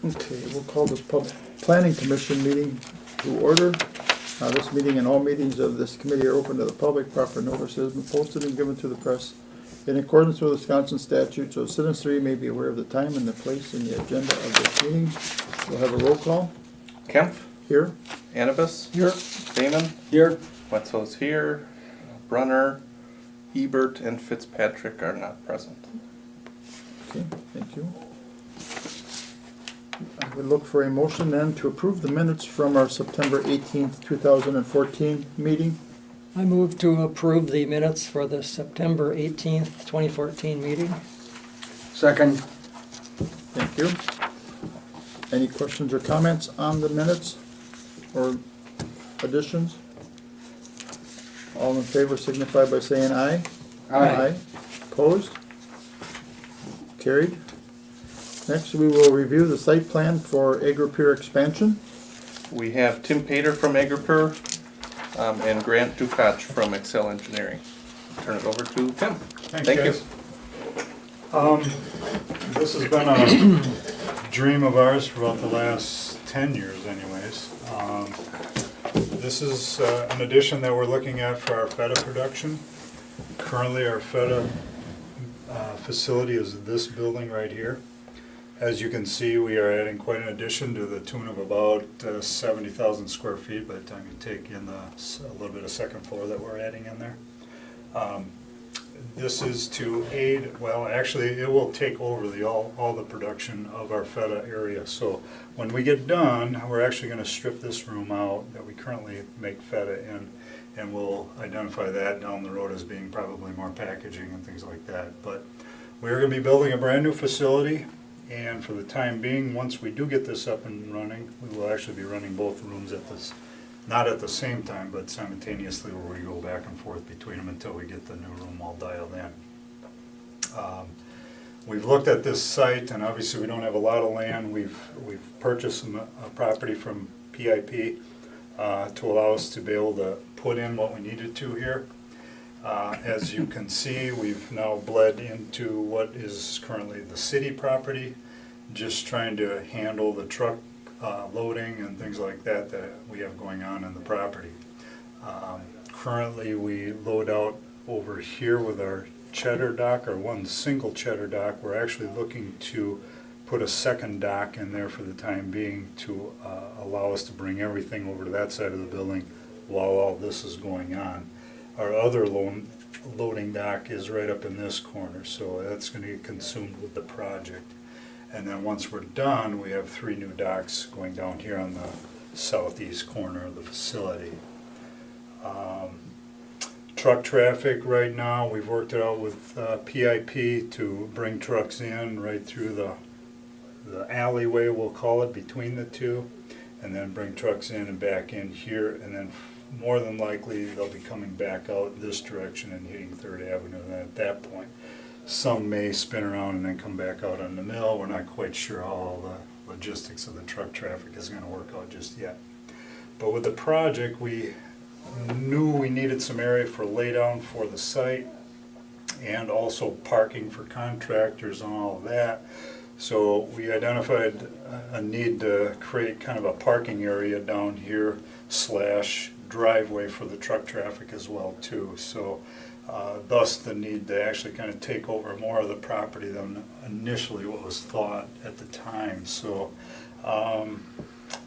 Okay, we'll call this public planning commission meeting to order. This meeting and all meetings of this committee are open to the public. Proper notice has been posted and given to the press in accordance with Wisconsin statute, so citizenry may be aware of the time and the place in the agenda of this meeting. We'll have a roll call. Kemp, Here. Annabus, Here. Damon, Here. Wetzel's here, Brunner, Ebert, and Fitzpatrick are not present. Okay, thank you. I would look for a motion then to approve the minutes from our September 18th, 2014 meeting. I move to approve the minutes for the September 18th, 2014 meeting. Second. Thank you. Any questions or comments on the minutes or additions? All in favor signify by saying aye. Aye. Opposed? Carried. Next, we will review the site plan for Agri-Pier expansion. We have Tim Pater from Agripur and Grant Dukoch from Excel Engineering. Turn it over to Tim. Thanks, Thank you. guys. This has been a dream of ours for about the last 10 years anyways. This is an addition that we're looking at for our feta production. Currently our feta facility is this building right here. As you can see, we are adding quite an addition to the tune of about 70,000 square feet by the time you take in a little bit of second floor that we're adding in there. This is to aid, well, actually, it will take over all the production of our feta area. So when we get done, we're actually going to strip this room out that we currently make feta in, and we'll identify that down the road as being probably more packaging and things like that. But we're going to be building a brand new facility, and for the time being, once we do get this up and running, we will actually be running both rooms at this, not at the same time, but simultaneously, where we go back and forth between them until we get the new room all dialed in. We've looked at this site, and obviously we don't have a lot of land. We've purchased a property from PIP to allow us to be able to put in what we needed to here. As you can see, we've now bled into what is currently the city property, just trying to handle the truck loading and things like that that we have going on in the property. Currently we load out over here with our cheddar dock, or one single cheddar dock. We're actually looking to put a second dock in there for the time being to allow us to bring everything over to that side of the building while all this is going on. Our other loading dock is right up in this corner, so that's going to get consumed with the project. And then once we're done, we have 3 new docks going down here on the southeast corner of the facility. Truck traffic right now, we've worked it out with PIP to bring trucks in right through the alleyway, we'll call it, between the two, and then bring trucks in and back in here, and then more than likely they'll be coming back out this direction and hitting 3rd Avenue. And then at that point, some may spin around and then come back out on the mill. We're not quite sure how all the logistics of the truck traffic is going to work out just yet. But with the project, we knew we needed some area for laydown for the site and also parking for contractors and all of that. So we identified a need to create kind of a parking area down here / driveway for the truck traffic as well too. So thus the need to actually kind of take over more of the property than initially what was thought at the time. So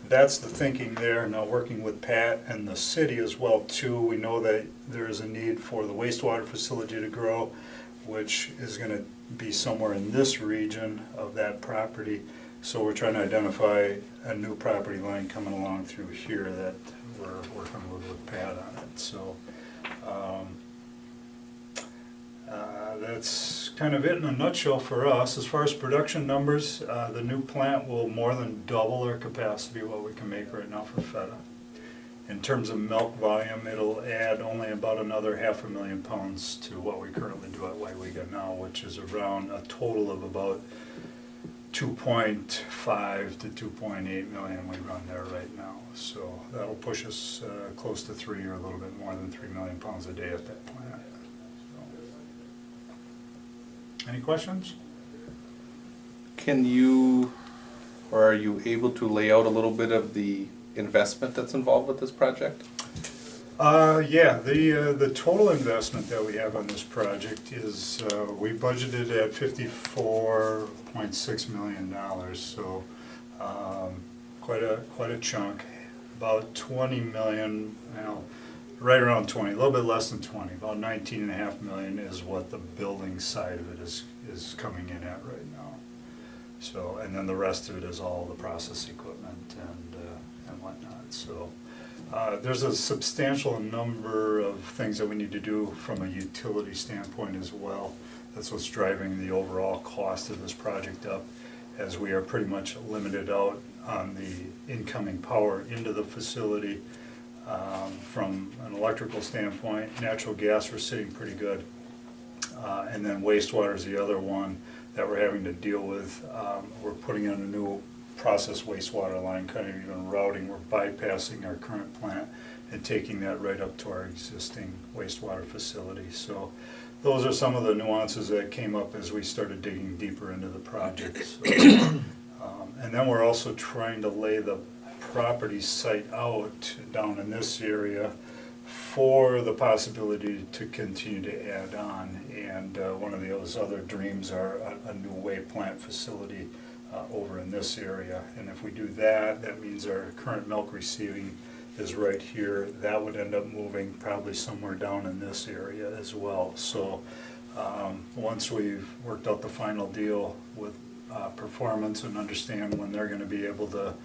that's the thinking there. Now working with Pat and the city as well too, we know that there is a need for the wastewater facility to grow, which is going to be somewhere in this region of that property. So we're trying to identify a new property line coming along through here that we're working with Pat on it. So that's kind of it in a nutshell for us. As far as production numbers, the new plant will more than double our capacity, what we can make right now for feta. In terms of milk volume, it'll add only about another 500,000 pounds to what we currently do at Weyauwega now, which is around a total of about 2.5 to 2.8 million we run there right now. So that'll push us close to 3 or a little bit more than 3 million pounds a day at that plant. So. Any questions? Can you or are you able to lay out a little bit of the investment that's involved with this project? Yeah, the total investment that we have on this project is, we budgeted at $54.6 million, so quite a chunk. About 20 million, well, right around 20, a little bit less than 20, about 19.5 million is what the building side of it is coming in at right now. So, and then the rest of it is all the process equipment and whatnot, so. There's a substantial number of things that we need to do from a utility standpoint as well. That's what's driving the overall cost of this project up, as we are pretty much limited out on the incoming power into the facility. From an electrical standpoint, natural gas, we're sitting pretty good. And then wastewater is the other one that we're having to deal with. We're putting in a new process wastewater line, kind of even routing. We're bypassing our current plant and taking that right up to our existing wastewater facility. So those are some of the nuances that came up as we started digging deeper into the project. So, and then we're also trying to lay the property site out down in this area for the possibility to continue to add on. And one of those other dreams are a new whey plant facility over in this area. And if we do that, that means our current milk receiving is right here. That would end up moving probably somewhere down in this area as well. So once we've worked out the final deal with performance and understand when they're going to be able to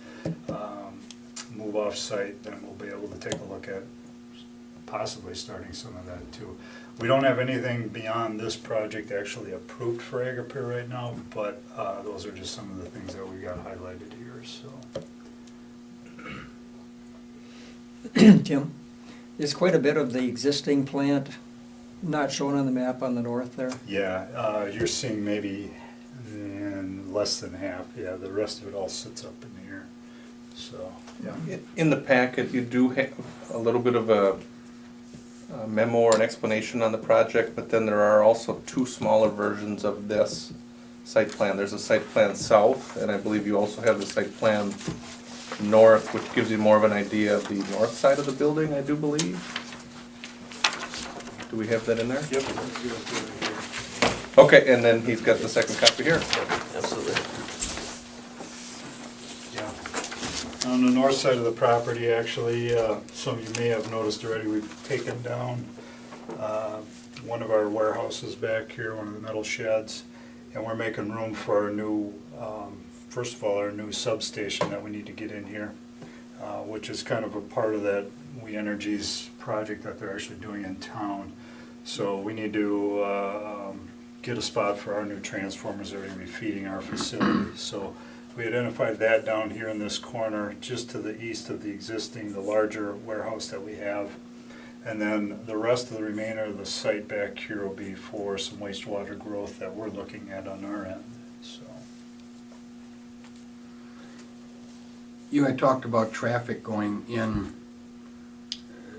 move off site, then we'll be able to take a look at possibly starting some of that too. We don't have anything beyond this project actually approved for Agapir right now, but those are just some of the things that we got highlighted here, so. Tim, is quite a bit of the existing plant not shown on the map on the north there? Yeah, you're seeing maybe less than half. Yeah, the rest of it all sits up in the air, so. Yeah. In the packet, you do have a little bit of a memo or an explanation on the project, but then there are also two smaller versions of this site plan. There's a site plan south, and I believe you also have the site plan north, which gives you more of an idea of the north side of the building, I do believe. Do we have that in there? Yep. Okay, and then he's got the second copy here. Absolutely. Yeah. On the north side of the property, actually, some of you may have noticed already, we've taken down one of our warehouses back here, one of the metal sheds, and we're making room for our new, first of all, our new substation that we need to get in here, which is kind of a part of that Weyauwega's project that they're actually doing in town. So we need to get a spot for our new transformers that are going to be feeding our facility. So we identified that down here in this corner, just to the east of the existing, the larger warehouse that we have. And then the rest of the remainder of the site back here will be for some wastewater growth that we're looking at on our end, so. You had talked about traffic going in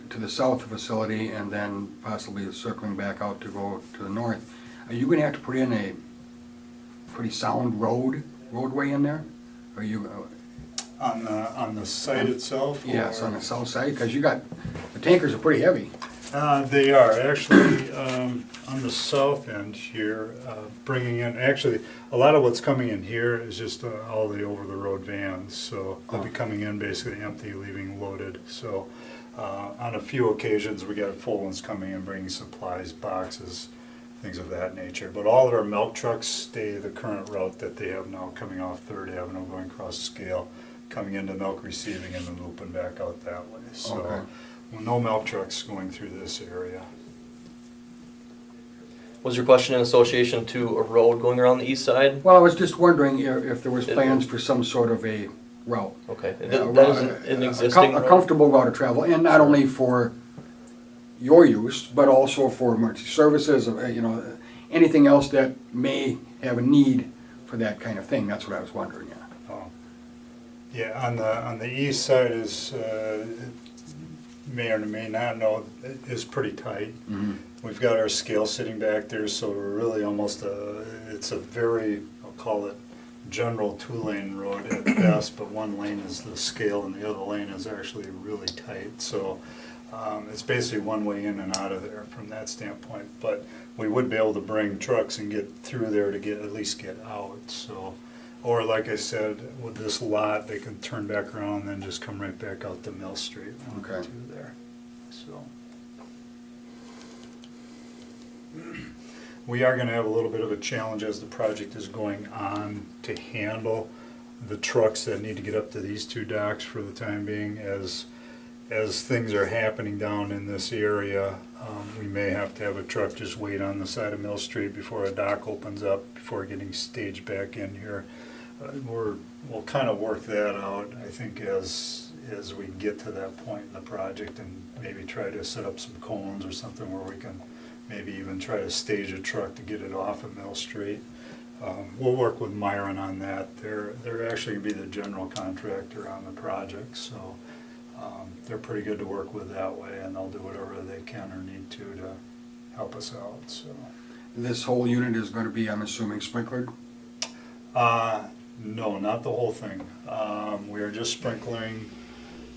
to the south facility and then possibly circling back out to go to the north. Are you gonna have to put in a pretty sound roadway in there? Are you, On the site itself? yes, or- on the south side? Because you got, the tankers are pretty heavy. They are, actually, on the south end here, bringing in, actually, a lot of what's coming in here is just all the over-the-road vans, so they'll be coming in basically empty, leaving loaded, so on a few occasions, we got full ones coming in, bringing supplies, boxes, things of that nature, but all of our milk trucks stay the current route that they have now, coming off 3rd Avenue, going across the scale, coming into milk receiving and then looping back out that way, so. Okay. Well, no milk trucks going through this area. Was your question in association to a road going around the east side? Well, I was just wondering if there was plans for some sort of a route. Okay, A that route- is an a existing a road? comfortable route of travel, and not only for your use, but also for emergency services, anything else that may have a need for that kind of thing. That's what I was wondering, yeah. Yeah, on the east side is, may or may not know, is pretty tight. Mhm. We've got our scale sitting back there, so we're really almost it's a very, I'll call it, general two-lane road at best, but one lane is the scale and the other lane is actually really tight. So it's basically one way in and out of there from that standpoint. But we would be able to bring trucks and get through there to at least get out. So, or like I said, with this lot, they can turn back around and then just come right back out to Mill Street. Okay. To there. So. We are gonna have a little bit of a challenge as the project is going on to handle the trucks that need to get up to these two docks for the time being. As things are happening down in this area, we may have to have a truck just wait on the side of Mill Street before a dock opens up, before getting staged back in here. We'll kind of work that out, I think, as we get to that point in the project, and maybe try to set up some cones or something where we can maybe even try to stage a truck to get it off of Mill Street. We'll work with Myron on that. They're actually gonna be the general contractor on the project, so they're pretty good to work with that way, and they'll do whatever they can or need to help us out, so. This whole unit is gonna be, I'm assuming, sprinklered? No, not the whole thing. We are just sprinkling,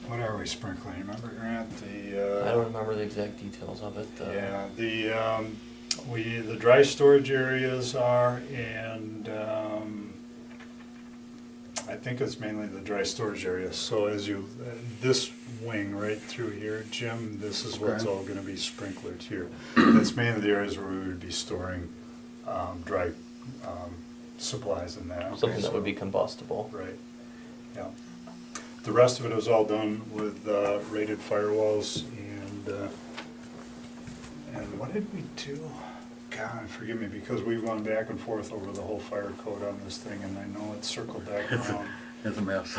what are we sprinkling? Remember, Grant, I don't remember the exact details of it. Yeah, the dry storage areas are, and I think it's mainly the dry storage area. So as this wing right through here, Jim, this is what's Okay. all gonna be sprinklered here. That's mainly the areas where we would be storing dry supplies and that. Something that would be combustible. Right, yeah. The rest of it is all done with rated firewalls, and what did we do? God, forgive me, because we've gone back and forth over the whole fire code on this thing, and I know it's circled back around. It's a mess.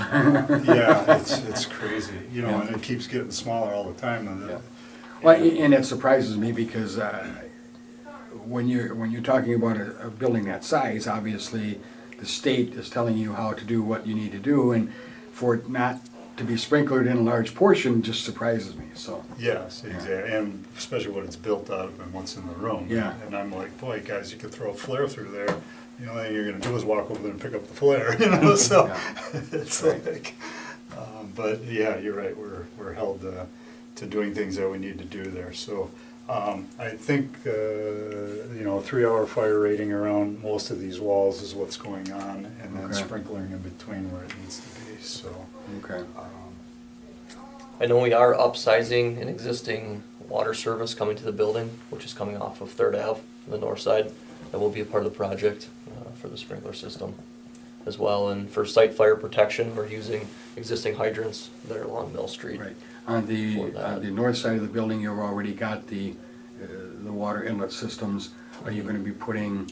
Yeah, it's crazy, you know, and it keeps getting smaller all the time. And Yeah. Well, and it surprises me because when you're talking about a building that size, obviously the state is telling you how to do what you need to do, and for it not to be sprinklered in a large portion just surprises me, so. Yes, exactly, and especially what it's built out of and what's in the room. Yeah. And I'm like, boy, guys, you could throw a flare through there. The only thing you're gonna do is walk over there and pick up the flare, you know, so Yeah. it's Right. like, but yeah, you're right, we're held to doing things that we need to do there, so. I think, you know, a 3-hour fire rating around most of these walls is what's going on, and then Okay. sprinkling in between where it needs to be, so. Okay. I know we are upsizing an existing water service coming to the building, which is coming off of Third Ave, on the north side. That will be a part of the project for the sprinkler system as well. And for site fire protection, we're using existing hydrants that are along Mill Street. Right. On For the that. north side of the building, you've already got the water inlet systems. Are you gonna be putting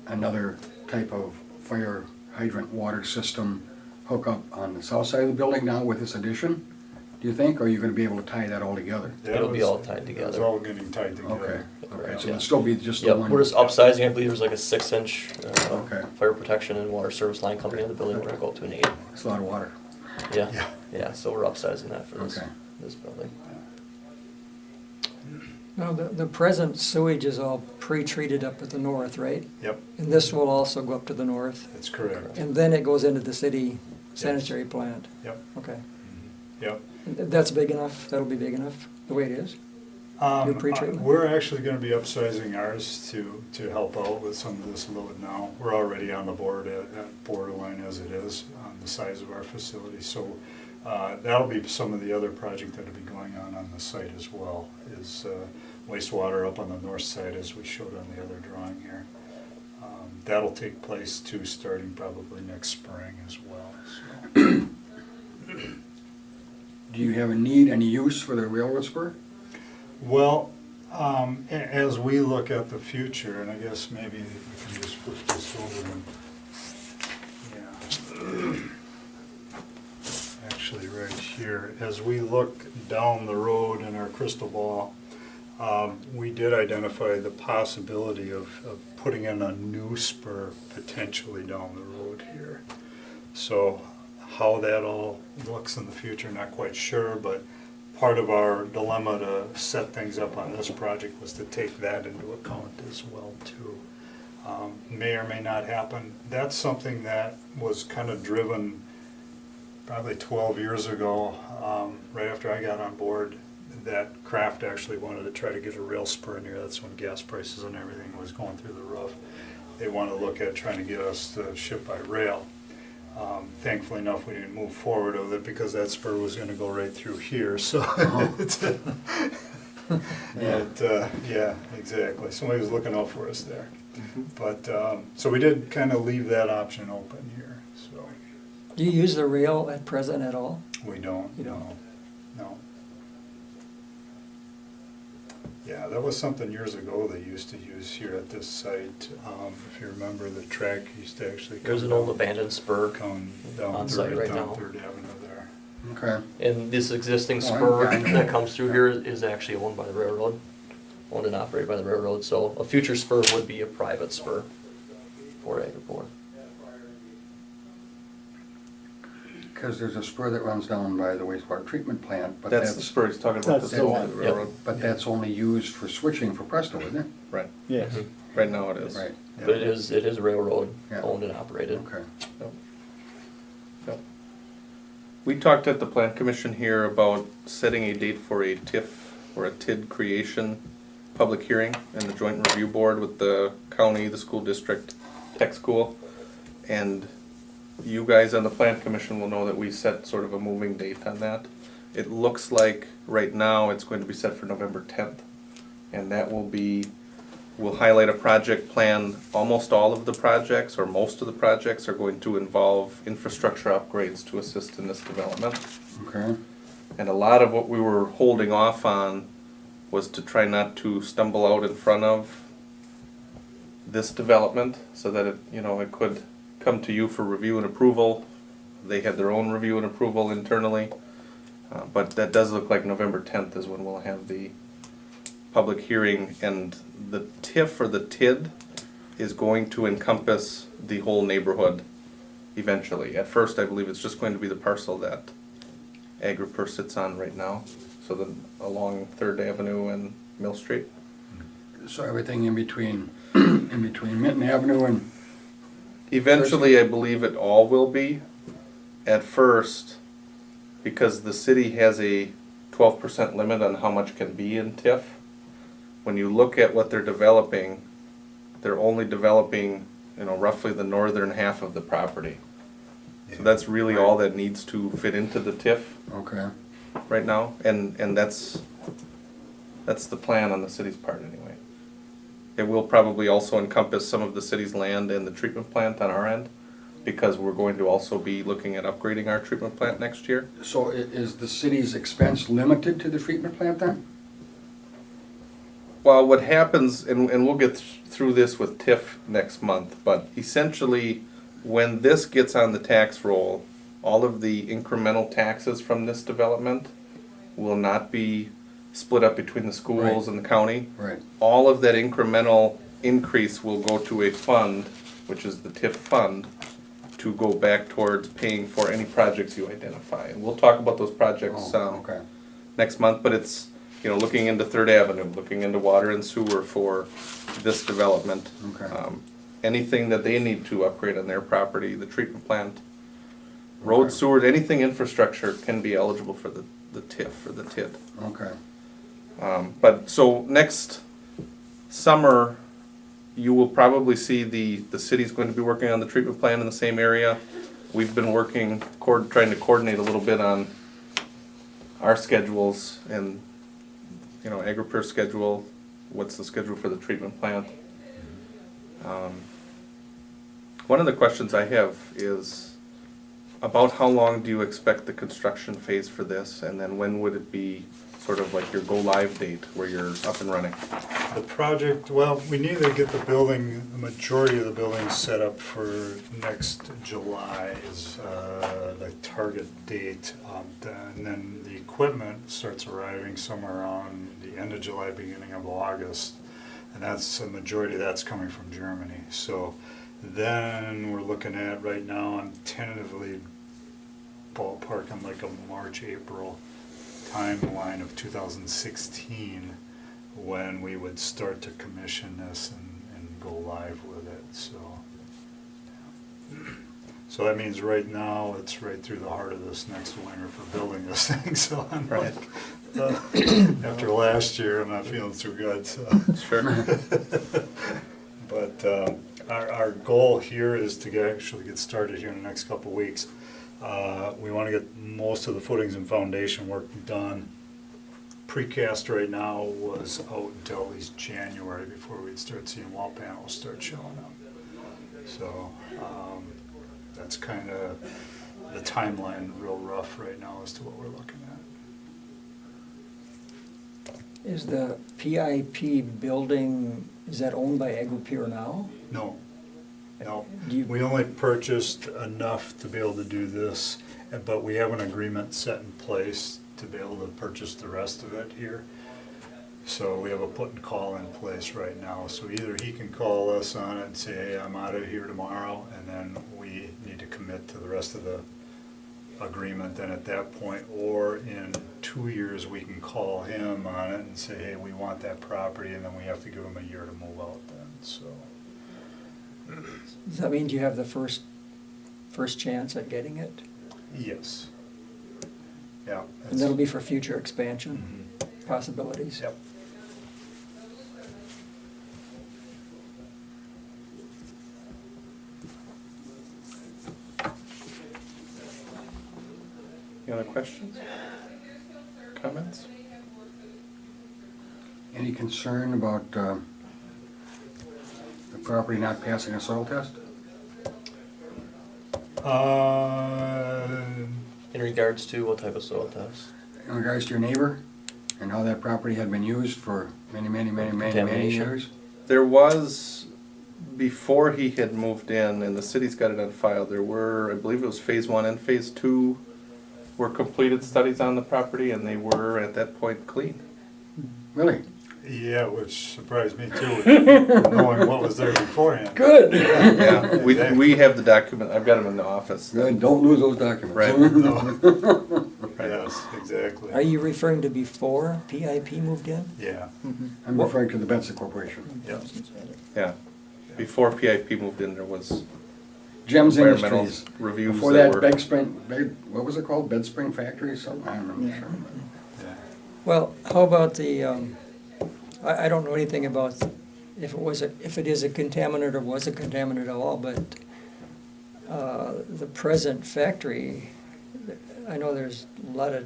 another type of fire hydrant water system hookup on the south side of the building now with this addition? Do you think, or are you gonna be able to tie that all together? That It'll be was- all tied It's together. all getting tied Okay, together. okay, so Yeah. it'll still be just the Yep, one? we're just upsizing. I believe there's like a 6-inch Okay. fire protection and water service line coming in the building. We're gonna go up to an 8. It's a lot of water. Yeah, Yeah. yeah. So we're upsizing that for this Okay. this building. Now, the present sewage is all pre-treated up at the north, right? Yep, And this will also go up to the north, that's correct. and then it goes into the city sanitary plant. Yep, Okay. yep. That's big enough, that'll be big enough, the way it is? Your pretreatment? We're actually gonna be upsizing ours to help out with some of this load now. We're already on the board at borderline as it is on the size of our facility, so that'll be some of the other project that'll be going on the site as well, is wastewater up on the north side as we showed on the other drawing here. That'll take place too, starting probably next spring as well, so. Do you have a need, any use for the railroad spur? Well, as we look at the future, and I guess maybe we can just flip this over and, yeah. Actually, right here, as we look down the road in our crystal ball, we did identify the possibility of putting in a new spur potentially down the road here. So how that all looks in the future, not quite sure, but part of our dilemma to set things up on this project was to take that into account as well too. may or may not happen. That's something that was kind of driven probably 12 years ago, right after I got on board, that Kraft actually wanted to try to get a rail spur in here. That's when gas prices and everything was going through the roof. They want to look at trying to get us to ship by rail. Thankfully enough, we didn't move forward with it because that spur was going to go right through here. So, yeah, exactly. Somebody was looking out for us there. But so we did kind of leave that option open here. So Do you use the rail at present at all? we don't. You don't? No. Yeah, that was something years ago they used to use here at this site. If you remember, the track used to actually come There's an old abandoned spur come down on site right now. Third Avenue there. Okay. And this existing Oh, spur I know. that comes through here is actually owned by the railroad, owned and operated by the railroad, so a future spur would be a private spur for Agripur. Because there's a spur that runs down by the wastewater treatment plant, but That's the that's, spur he's talking about, That's the the one, one. the railroad. but that's only used for switching for Presto, isn't it? Right, Yes. right now it is. Right, But it is railroad Yeah. owned and operated. okay. Yep. We talked at the plan commission here about setting a date for a TIF or a TID creation public hearing and the joint review board with the county, the school district, tech school. And you guys on the plan commission will know that we set sort of a moving date on that. It looks like right now it's going to be set for November 10th. And that will be, we'll highlight a project plan. Almost all of the projects or most of the projects are going to involve infrastructure upgrades to assist in this development. Okay, And a lot of what we were holding off on was to try not to stumble out in front of this development so that it, it could come to you for review and approval. They had their own review and approval internally. But that does look like November 10th is when we'll have the public hearing. And the TIF or the TID is going to encompass the whole neighborhood eventually. At first, I believe it's just going to be the parcel that Agripur sits on right now. So then along 3rd Avenue and Mill Street. so everything in between, in between Minton Avenue and, Eventually, I believe it all will be. At first, because the city has a 12% limit on how much can be in TIF, when you look at what they're developing, they're only developing, roughly the northern half of the property. So that's really all that needs to fit into the TIF okay, right now, and that's the plan on the city's part anyway. It will probably also encompass some of the city's land and the treatment plant on our end, because we're going to also be looking at upgrading our treatment plant next year. so is the city's expense limited to the treatment plant then? Well, what happens, and we'll get through this with TIF next month, but essentially, when this gets on the tax roll, all of the incremental taxes from this development will not be split up between the schools and the county. Right, All of that incremental increase will go to a fund, which is the TIF fund, to go back towards paying for any projects you identify. And we'll talk about those projects oh, okay, next month, but it's, looking into 3rd Avenue, looking into water and sewer for this development. Okay. Anything that they need to upgrade on their property, the treatment plant, road, sewer, anything infrastructure can be eligible for the TIF or the TID. okay, But so next summer, you will probably see the city's going to be working on the treatment plant in the same area. We've been working, trying to coordinate a little bit on our schedules and, Agripur's schedule, what's the schedule for the treatment plant. One of the questions I have is about how long do you expect the construction phase for this, and then when would it be sort of like your go-live date where you're up and running? The project, well, we need to get the building, the majority of the building set up for next July is the target date. And then the equipment starts arriving somewhere around the end of July, beginning of August. And that's, a majority of that's coming from Germany. So then we're looking at right now, I'm tentatively ballparking like a March, April timeline of 2016 when we would start to commission this and go live with it, so. So that means right now, it's right through the heart of this next winter for building this thing, so I'm like, after last year, I'm not feeling too good, so. Sure. But our goal here is to actually get started here in the next couple of weeks. We want to get most of the footings and foundation work done. Precast right now was out until at least January before we'd start seeing wall panels start showing up. So that's kind of the timeline, real rough right now as to what we're looking at. Is the PIP building, is that owned by Agri-Pure now? No, no. Do you- We only purchased enough to be able to do this, but we have an agreement set in place to be able to purchase the rest of it here. So we have a put and call in place right now. So either he can call us on it and say, hey, I'm out of here tomorrow, and then we need to commit to the rest of the agreement then at that point, or in 2 years, we can call him on it and say, hey, we want that property, and then we have to give him a year to move out then, so. Does that mean you have the first chance at getting it? Yes. Yeah. And that'll be for future expansion possibilities? Yep. Any other questions? Comments? Any concern about the property not passing a soil test? In regards to what type of soil test? In regards to your neighbor and how that property had been used for many Contamination. years? There was, before he had moved in, and the city's got it on file, there were, I believe it was phase 1 and phase 2 were completed studies on the property, and they were at that point clean. Really? Yeah, which surprised me too, knowing what was there beforehand. Good. Yeah, we have the document, I've got them in the office. Good, don't lose those documents. Right. No. Yes, exactly. Are you referring to before PIP moved in? Yeah, I'm referring to the Benson Corporation. yeah. Yeah, before PIP moved in, there was Gems environmental Industries. reviews Before that that, were. what was it called? Bed Spring Factory or something? I don't remember. Yeah. Well, how about the, I don't know anything about if it is a contaminant or was a contaminant at all, but the present factory, I know there's a lot of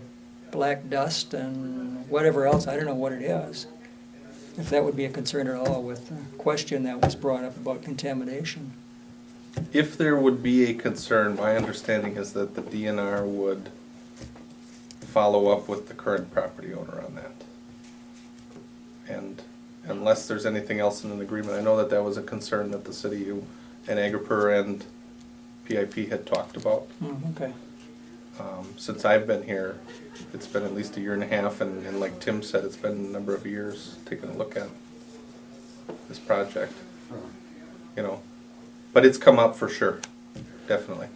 black dust and whatever else, I don't know what it is. If that would be a concern at all with the question that was brought up about contamination. If there would be a concern, my understanding is that the DNR would follow up with the current property owner on that. And unless there's anything else in an agreement, I know that that was a concern that the city and Agripur and PIP had talked about. Okay. Since I've been here, it's been at least a year and a half, and like Tim said, it's been a number of years taking a look at this project, you know. But it's come up for sure, definitely.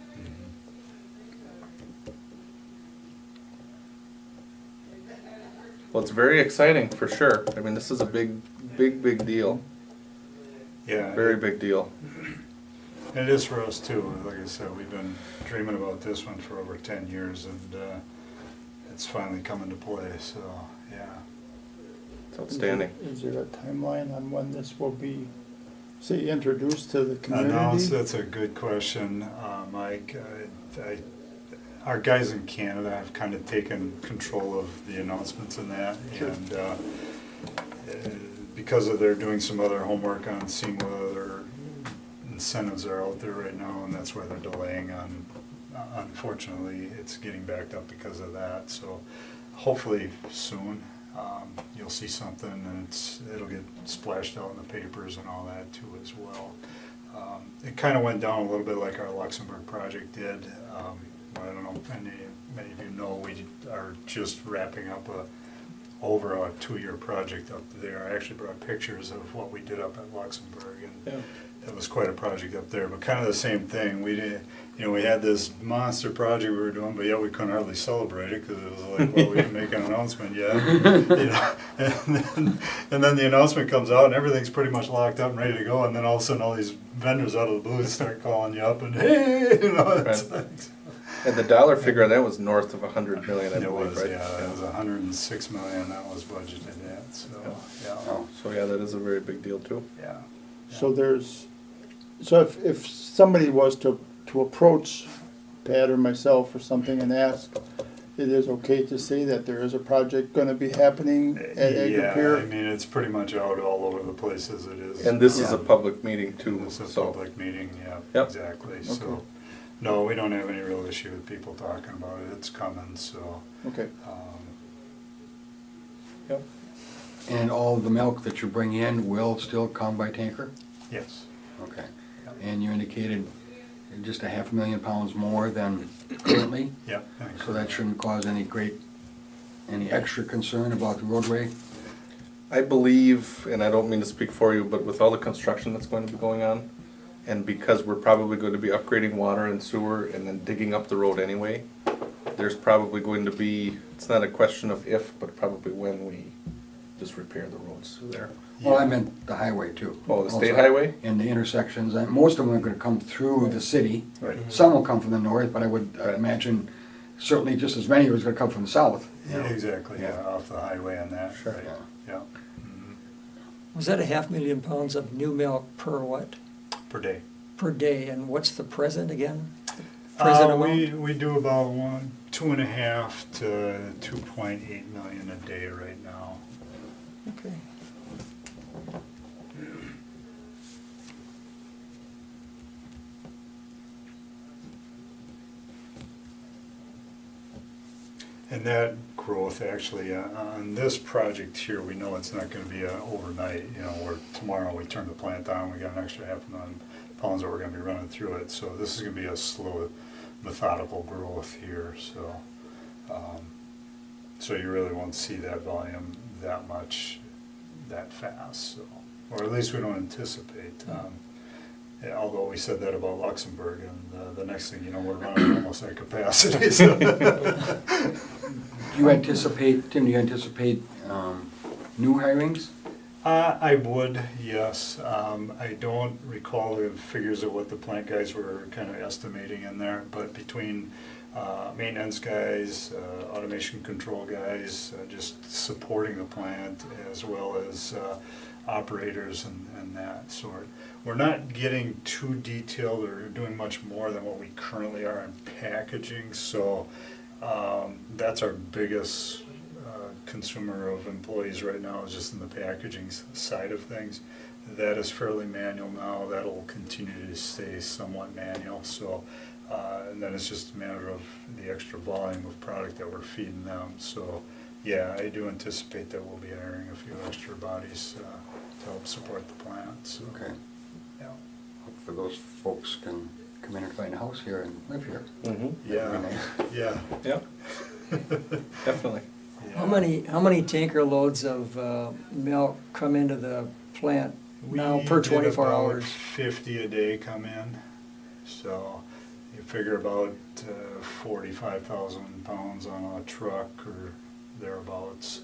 Well, it's very exciting for sure. I mean, this is a big deal. Yeah. Very big deal. It is for us too. Like I said, we've been dreaming about this one for over 10 years, and it's finally come into play, so, yeah. It's outstanding. Is there a timeline on when this will be, say, introduced to the Announced, community? that's a good question, Mike. Our guys in Canada have kind of taken control of the announcements in that, Sure. and because of they're doing some other homework on seeing what other incentives are out there right now, and that's why they're delaying on, unfortunately, it's getting backed up because of that, so hopefully soon, you'll see something, and it'll get splashed out in the papers and all that too as well. It kind of went down a little bit like our Luxembourg project did. I don't know if many of you know, we are just wrapping up a over a 2-year project up there. I actually brought pictures of what we did up at Luxembourg, and Yeah. it was quite a project up there, but kind of the same thing. We did, we had this monster project we were doing, but yet we couldn't hardly celebrate it because it was like, well, we didn't make an announcement yet. And then the announcement comes out and everything's pretty much locked up and ready to go, and then all of a sudden all these vendors out of the blue start calling you up and, hey, it's Right. like, And the dollar figure on that was north of 100 million, I it believe, was, right? yeah, it was 106 million that was budgeted at, so, yeah, Oh, So yeah, that is a very big deal too. yeah. So if somebody was to approach Pat or myself or something and ask, it is okay to say that there is a project gonna be happening at Agri Yeah, I Pier? mean, it's pretty much out all over the place as it is. And this is Yeah. a public meeting too, It's a so. public meeting, yeah, Yep. exactly, Okay. so, no, we don't have any real issue with people talking about it, it's coming, so, Okay, Yep. and all the milk that you bring in will still come by tanker? yes. Okay. And you indicated just 500,000 pounds more than currently, Yeah, thanks. so that shouldn't cause any extra concern about the roadway? I believe, and I don't mean to speak for you, but with all the construction that's going to be going on, and because we're probably going to be upgrading water and sewer and then digging up the road anyway, there's probably going to be, it's not a question of if, but probably when we just repair the roads through there. Well, I meant the highway too. Oh, the state Also, highway? And the intersections, and most of them are gonna come through the city. Right. Some will come from the north, but I would imagine certainly just as many are gonna come from the south. you know. Exactly, yeah, Yeah. off the highway and that, Sure. right, Yeah. yeah, Was that 500,000 pounds of new milk per what? per day. Per day, and what's the present again? The present amount? We do about 2.5 to 2.8 million a day right now. Okay. And that growth actually, on this project here, we know it's not gonna be overnight, where tomorrow we turn the plant on, we got an extra 500,000 pounds that we're gonna be running through it. So this is gonna be a slow, methodical growth here, so. So you really won't see that volume that much, that fast, so, or at least we don't anticipate. Yeah, although we said that about Luxembourg, and the next thing you know, we're running almost at capacity, so. Do you anticipate, Tim, new hirings? I would, yes. I don't recall the figures of what the plant guys were kind of estimating in there, but between maintenance guys, automation control guys, just supporting the plant, as well as operators and that sort. We're not getting too detailed or doing much more than what we currently are in packaging, so that's our biggest consumer of employees right now, is just in the packaging side of things. That is fairly manual now, that'll continue to stay somewhat manual, so and then it's just a matter of the extra volume of product that we're feeding them. So yeah, I do anticipate that we'll be hiring a few extra bodies to help support the plant, so. Okay. Yeah. Hopefully those folks can come in and find a house here and live here. Mm-hmm. Yeah, That'd be nice. yeah. Yeah, definitely. How many tanker loads of milk come into the plant now We per did 24 about hours? 50 a day come in, so you figure about 45,000 pounds on a truck or thereabouts.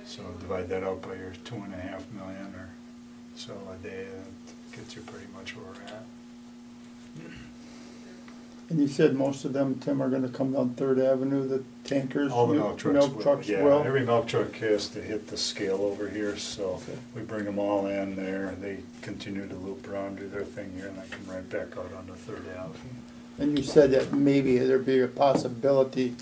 So divide that out by your 2.5 million or so a day, that gets you pretty much where we're at. and you said most of them, Tim, are gonna come down Third Avenue, the tankers? All the milk trucks will, yeah, will? every milk truck has to hit the scale over here, so Okay. we bring them all in there, and they continue to loop around, do their thing here, and then come right back out onto Third Ave. And you said that maybe there'd be a possibility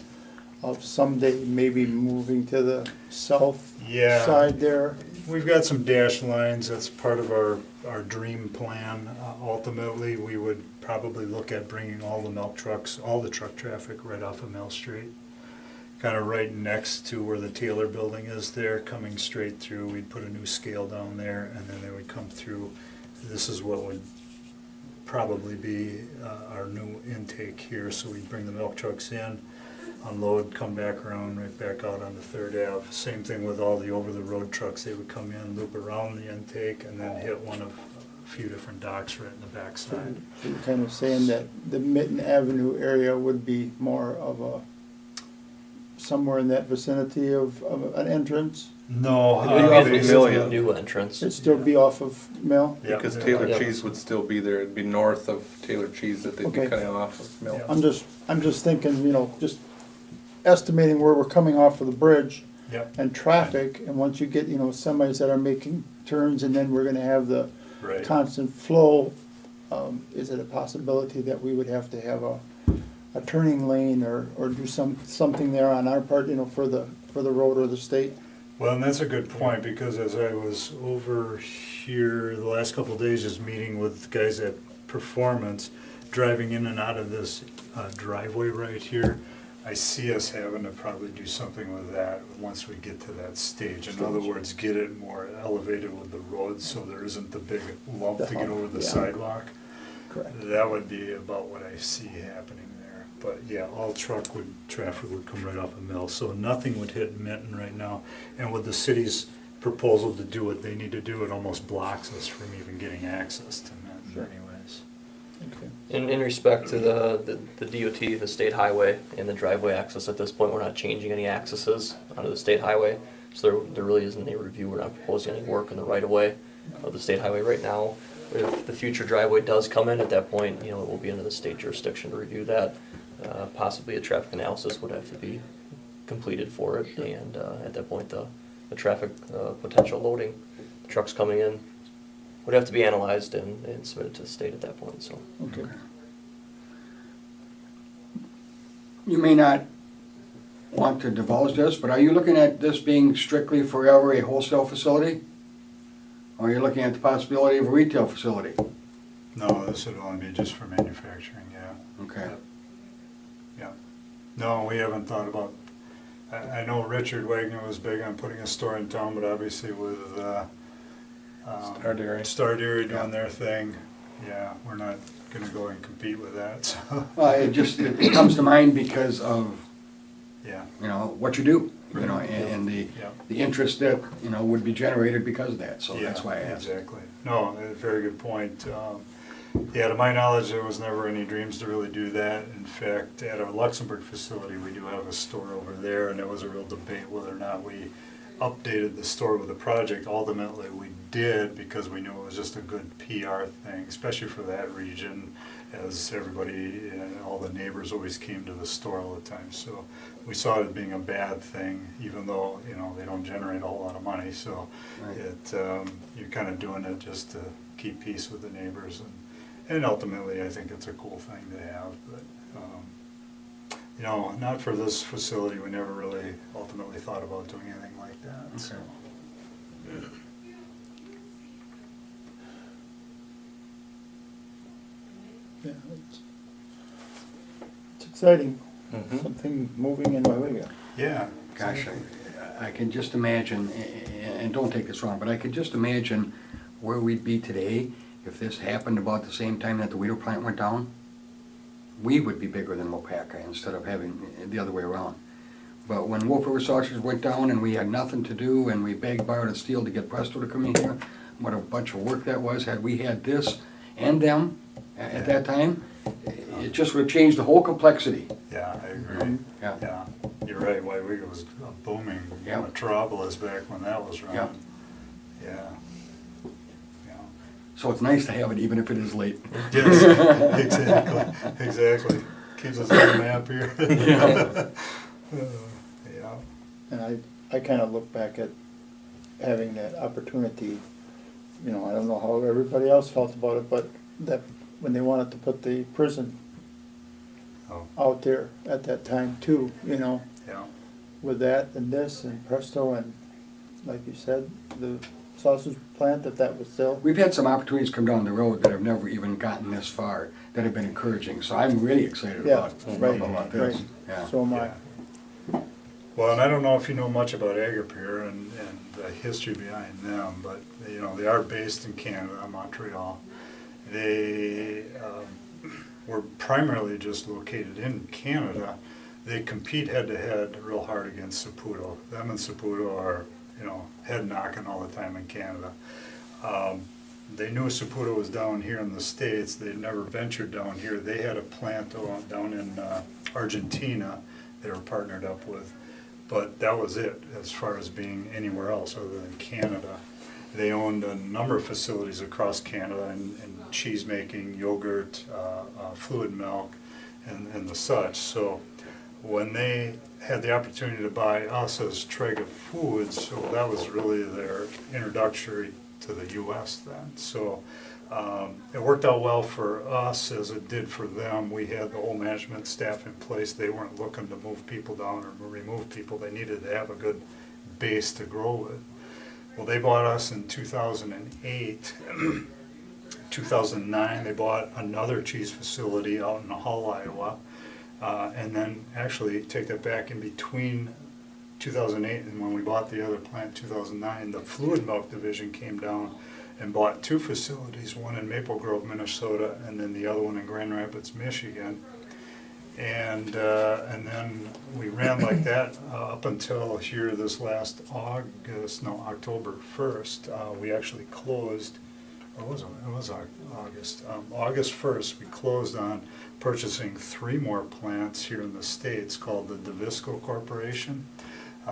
of someday maybe moving to the south Yeah. side there? We've got some dash lines, that's part of our dream plan. Ultimately, we would probably look at bringing all the milk trucks, all the truck traffic right off of Mill Street. Kind of right next to where the Taylor building is there, coming straight through. We'd put a new scale down there, and then they would come through. This is what would probably be our new intake here, so we'd bring the milk trucks in. unload, come back around, right back out on the Third Ave. Same thing with all the over-the-road trucks, they would come in, loop around the intake, and then hit one of a few different docks right in the backside. So you're kind of saying that the Mitten Avenue area would be more of a, somewhere in that vicinity of an entrance? No, It'd be off of basically- Million. New entrance. It'd still be off of Mill? Yeah. Because Taylor Yeah. Cheese would still be there, it'd be north of Taylor Cheese that they'd be Okay. cutting off of Mill. Yeah. I'm just thinking, you know, just estimating where we're coming off of the bridge Yep, and traffic, and once you get, you know, semis that are making turns, and then we're gonna have the right. constant flow, is it a possibility that we would have to have a turning lane or do something there on our part, you know, for the road or the state? Well, and that's a good point, because as I was over here the last couple of days, just meeting with guys at Performance, driving in and out of this driveway right here, I see us having to probably do something with that once we get to that stage. In other words, get it more elevated with the road, so there isn't the big lump to get over the Yeah. sidewalk. Correct. That would be about what I see happening there. But yeah, all traffic would come right off of Mill, so nothing would hit Minton right now. And with the city's proposal to do what they need to do, it almost blocks us from even getting access to Minton Sure. anyways. Okay. In respect to the DOT, the state highway, and the driveway access, at this point, we're not changing any accesses onto the state highway. So there really isn't any review, we're not proposing any work in the right of way of the state highway right now. If the future driveway does come in, at that point, you know, it will be under the state jurisdiction to review that. Possibly a traffic analysis would have to be completed for it, and at that point, the traffic potential loading, trucks coming in, would have to be analyzed and submitted to the state at that point, so. Okay. You may not want to divulge this, but are you looking at this being strictly forever a wholesale facility? Or are you looking at the possibility of a retail facility? No, this would only be just for manufacturing, yeah. Okay. Yeah. No, we haven't thought about, I know Richard Wagner was big on putting a store in town, but obviously with Star Dairy. Star Dairy Yeah. doing their thing, yeah, we're not gonna go and compete with that, so, Well, it comes to mind because of, yeah, you know, what you do, you know, and yeah. the interest that, you know, would be generated because of that, so that's Yeah, why I asked. exactly. No, a very good point. Yeah, to my knowledge, there was never any dreams to really do that. In fact, at our Luxembourg facility, we do have a store over there, and there was a real debate whether or not we updated the store with the project. Ultimately, we did, because we knew it was just a good PR thing, especially for that region, as everybody and all the neighbors always came to the store all the time. So we saw it being a bad thing, even though, you know, they don't generate a whole lot of money. So Right. you're kind of doing it just to keep peace with the neighbors, and ultimately, I think it's a cool thing to have. But you know, not for this facility. We never really ultimately thought about doing anything like that. So. Yeah, it's exciting, Mhm. something moving in Weyauwega. Yeah. Gosh, I can just imagine, and don't take this wrong, but I could just imagine where we'd be today if this happened about the same time that the Wheater plant went down. We would be bigger than Weyauwega instead of having the other way around. But when Wolf River Sausage went down and we had nothing to do and we begged, borrowed, and steal to get Presto to come in here, what a bunch of work that was. Had we had this and them at that time, it just would have changed the whole complexity. Yeah, I agree. Yeah. Yeah, you're right. Weyauwega was a booming Yeah. metropolis back when that was Yeah. around. Yeah. Yeah. So it's nice to have it even if it is late. Yes, exactly. Keeps us on the map here. Yeah. Yeah. And I kind of look back at having that opportunity, you know, I don't know how everybody else felt about it, but that when they wanted to put the prison Oh, out there at that time too, you know, yeah. with that and this and Presto and, like you said, the sausage plant, if that was still. We've had some opportunities come down the road that have never even gotten this far, that have been encouraging, so I'm really excited Yeah, about right, this. right. Yeah. So am I. Yeah. Well, and I don't know if you know much about Agapir and the history behind them, but, you know, they are based in Canada, Montreal. They were primarily just located in Canada, they compete head-to-head real hard against Saputo. Them and Saputo are, head knocking all the time in Canada. They knew Saputo was down here in the States. They'd never ventured down here. They had a plant down in Argentina they were partnered up with. But that was it as far as being anywhere else other than Canada. They owned a number of facilities across Canada in cheese making, yogurt, fluid milk, and the such. So when they had the opportunity to buy us as Traeger Foods, so that was really their introductory to the U.S. then. So it worked out well for us as it did for them. We had the whole management staff in place. They weren't looking to move people down or remove people. They needed to have a good base to grow with. Well, they bought us in 2008. 2009, they bought another cheese facility out in Hull, Iowa. And then actually, take that back, in between 2008 and when we bought the other plant, 2009, the fluid milk division came down and bought two facilities, one in Maple Grove, Minnesota, and then the other one in Grand Rapids, Michigan. And then we ran like that up until here this last October 1st. We actually closed, or was it? It was August. August 1st, we closed on purchasing 3 more plants here in the States called the Davisco Corporation.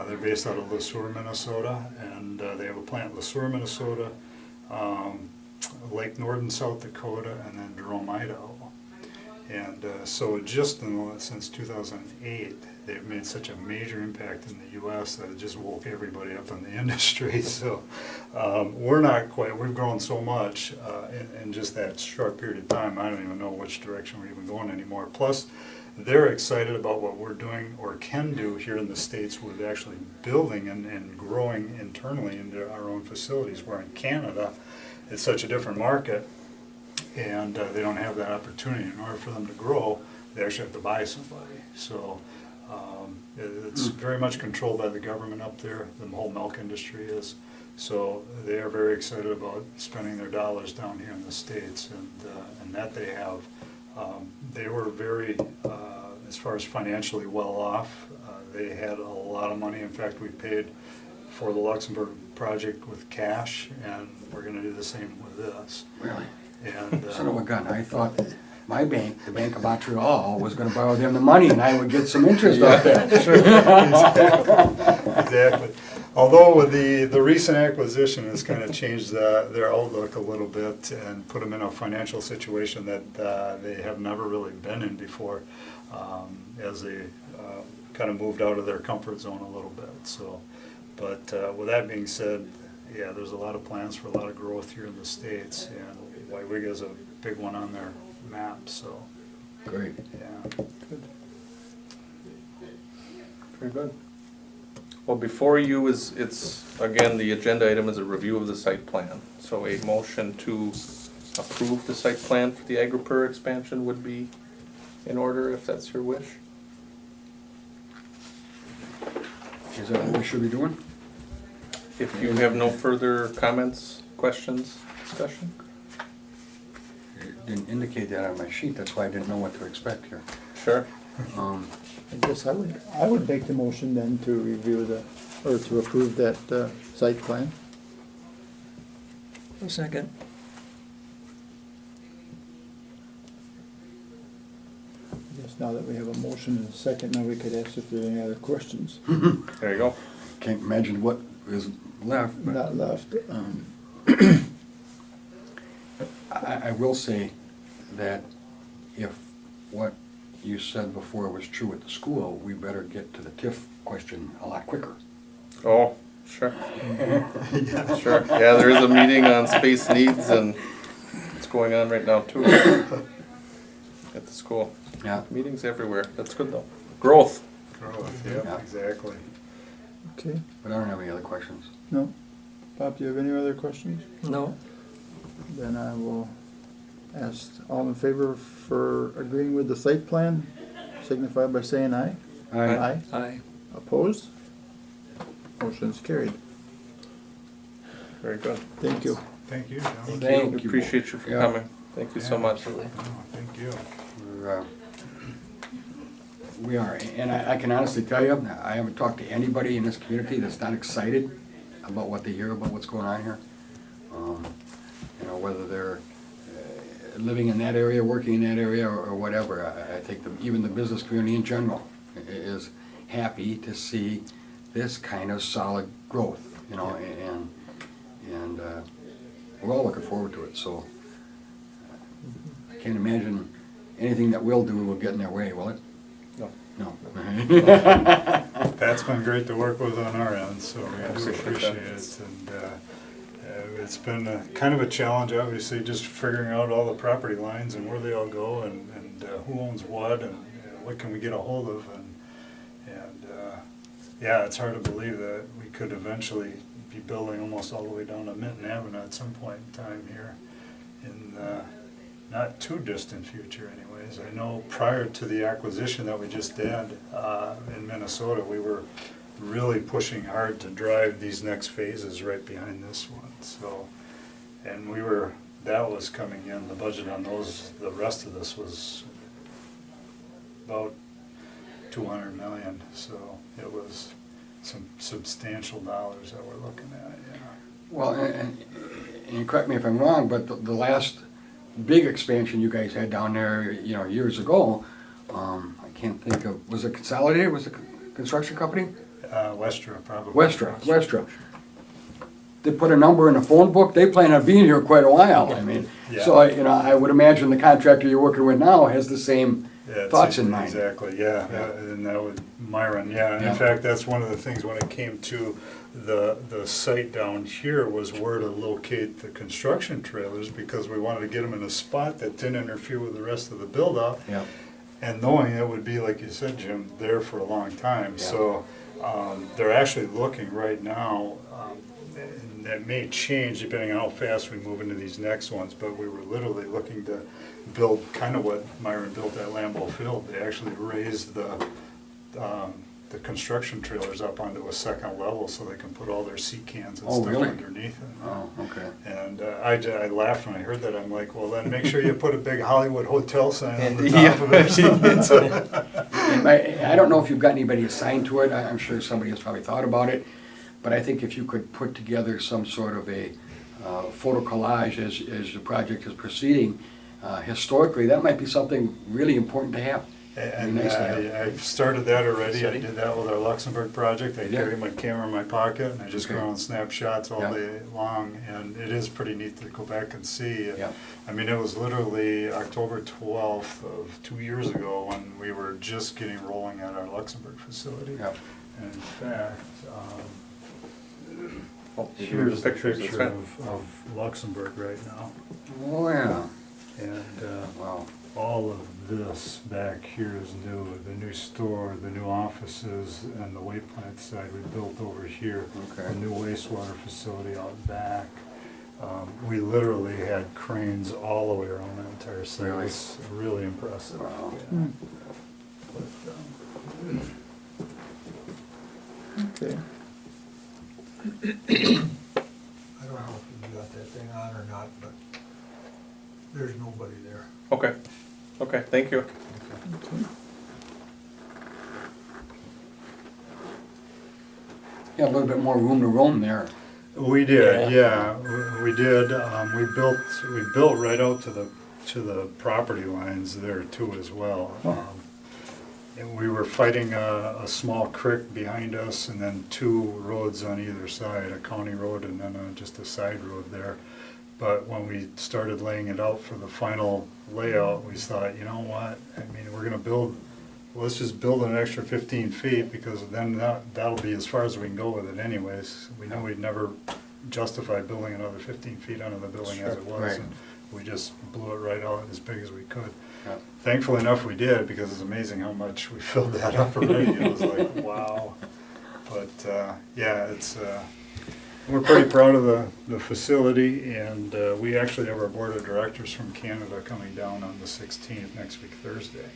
They're based out of Le Sueur, Minnesota, and they have a plant in Le Sueur, Minnesota, Lake Norden, South Dakota, and then Jerome, Idaho. And so just since 2008, they've made such a major impact in the U.S. that it just woke everybody up in the industry. So we're not quite, we've grown so much in just that short period of time, I don't even know which direction we're even going anymore. Plus, they're excited about what we're doing or can do here in the States with actually building and growing internally into our own facilities, where in Canada, it's such a different market. And they don't have that opportunity. In order for them to grow, they actually have to buy somebody. So it's very much controlled by the government up there. The whole milk industry is. So they are very excited about spending their dollars down here in the States, and that they have. They were very, as far as financially well off. They had a lot of money. In fact, we paid for the Luxembourg project with cash, and we're going to do the same with this. Really? And Son of a gun, I thought my bank, the Bank of Montreal, was gonna borrow them the money and I would get some interest off that. Sure, exactly. Although with the recent acquisition has kind of changed their outlook a little bit and put them in a financial situation that they have never really been in before, as they kind of moved out of their comfort zone a little bit. So, but with that being said, yeah, there's a lot of plans for a lot of growth here in the States, and Weyauwega is a big one on their map, so, Great. yeah. Good. Very good. Well, before you it's, again, the agenda item is a review of the site plan. So a motion to approve the site plan for the Agripur expansion would be in order, if that's your wish. Is that what we should be doing? If you have no further comments, questions, discussion? It didn't indicate that on my sheet, that's why I didn't know what to expect here. Sure. I guess I would make the motion then to review or to approve that site plan. A second. I guess now that we have a motion and a second, now we could ask if there are any other questions. There you go. Can't imagine what is left, but Not left. I will say that if what you said before was true at the school, we better get to the TIF question a lot quicker. Oh, sure. Sure. Yeah, there is a meeting on space needs, and it's going on right now too at the school. Yeah. Meetings everywhere. That's good though. Growth. Growth, Yeah. yeah, exactly. Okay, But I don't have any other questions. no. Bob, do you have any other questions? No. Then I will ask all in favor for agreeing with the site plan, signify by saying aye. Aye. Aye. Opposed? Motion's carried. Very good. Thank you. Thank you, gentlemen. Thank We appreciate you for Yeah. coming. Thank you so Yeah, much. Absolutely. Oh, thank you. We're, We are, and I can honestly tell you, I haven't talked to anybody in this community that's not excited about what they hear about what's going on here. You know, whether they're living in that area, working in that area, or whatever. I think even the business community in general is happy to see this kind of solid growth, you know, and we're all looking forward to it, so I can't imagine anything that we'll do will get in their way, will it? No. No. Pat's been great to work with on our end, so we do Appreciate appreciate that. it. And it's been kind of a challenge, obviously, just figuring out all the property lines and where they all go and who owns what and what can we get a hold of. And yeah, it's hard to believe that we could eventually be building almost all the way down to Minton Avenue at some point in time here in not too distant future anyways. I know prior to the acquisition that we just did in Minnesota, we were really pushing hard to drive these next phases right behind this one. So, and that was coming in, the budget on those, the rest of this was about 200 million. So it was some substantial dollars that we're looking at, yeah. Well, and correct me if I'm wrong, but the last big expansion you guys had down there, you know, years ago, I can't think of, was it Consolidated, was it a construction company? Westra, probably. Westra. They put a number in the phone book, they plan on being here quite a while, I mean. Yeah. So, you know, I would imagine the contractor you're working with now has the same Yeah, thoughts in mind. Exactly, yeah, and that would, Myron, yeah, and Yeah. in fact, that's one of the things when it came to the site down here was where to locate the construction trailers, because we wanted to get them in a spot that didn't interfere with the rest of the build-out. Yeah. And knowing it would be, like you said, Jim, there for a long time, Yeah. so, they're actually looking right now, and that may change depending on how fast we move into these next ones, but we were literally looking to build kind of what Myron built at Lambeau Field. They actually raised the construction trailers up onto a second level so they can put all their sea cans and Oh, stuff really? underneath it. Oh, okay. And I laughed when I heard that. I'm like, well, then make sure you put a big Hollywood Hotel sign on the Yeah. top of it or something. So- I don't know if you've got anybody assigned to it, I'm sure somebody has probably thought about it, but I think if you could put together some sort of a photo collage as the project is proceeding, historically, that might be something really important to have. And Nice to have. I've started that already. I did that with our Luxembourg project. I You did? carry my camera in my pocket and I just go Okay. around snapshots all Yeah. day long. And it is pretty neat to go back and see. Yeah. I mean, it was literally October 12th of 2 years ago when we were just getting rolling at our Luxembourg facility. Yeah. And in fact, Oh, you do here's the the pictures, that's picture right. of Luxembourg right now. Oh, yeah, And wow. all of this back here is new, the new store, the new offices, and the weight plant side we built over here. Okay. A new wastewater facility out back. We literally had cranes all the way around the entire site. Really? It's really impressive. Wow. Yeah. Okay. I don't know if you got that thing on or not, but there's nobody there. Okay, okay, thank you. Yeah, a little bit more room to roam there. We did, Yeah. we did. We built right out to the property lines there too as well. And we were fighting a small creek behind us and then two roads on either side, a county road and then just a side road there. But when we started laying it out for the final layout, we thought, you know what, I mean, we're gonna let's just build an extra 15 feet because then that'll be as far as we can go with it anyways. We knew we'd never justify building another 15 feet under the building as it was. Right. And we just blew it right out as big as we could. Yeah. Thankfully enough we did, because it's amazing how much we filled that up already. It was like, wow. But, yeah, we're pretty proud of the facility, and we actually have our board of directors from Canada coming down on the 16th, next week, Thursday,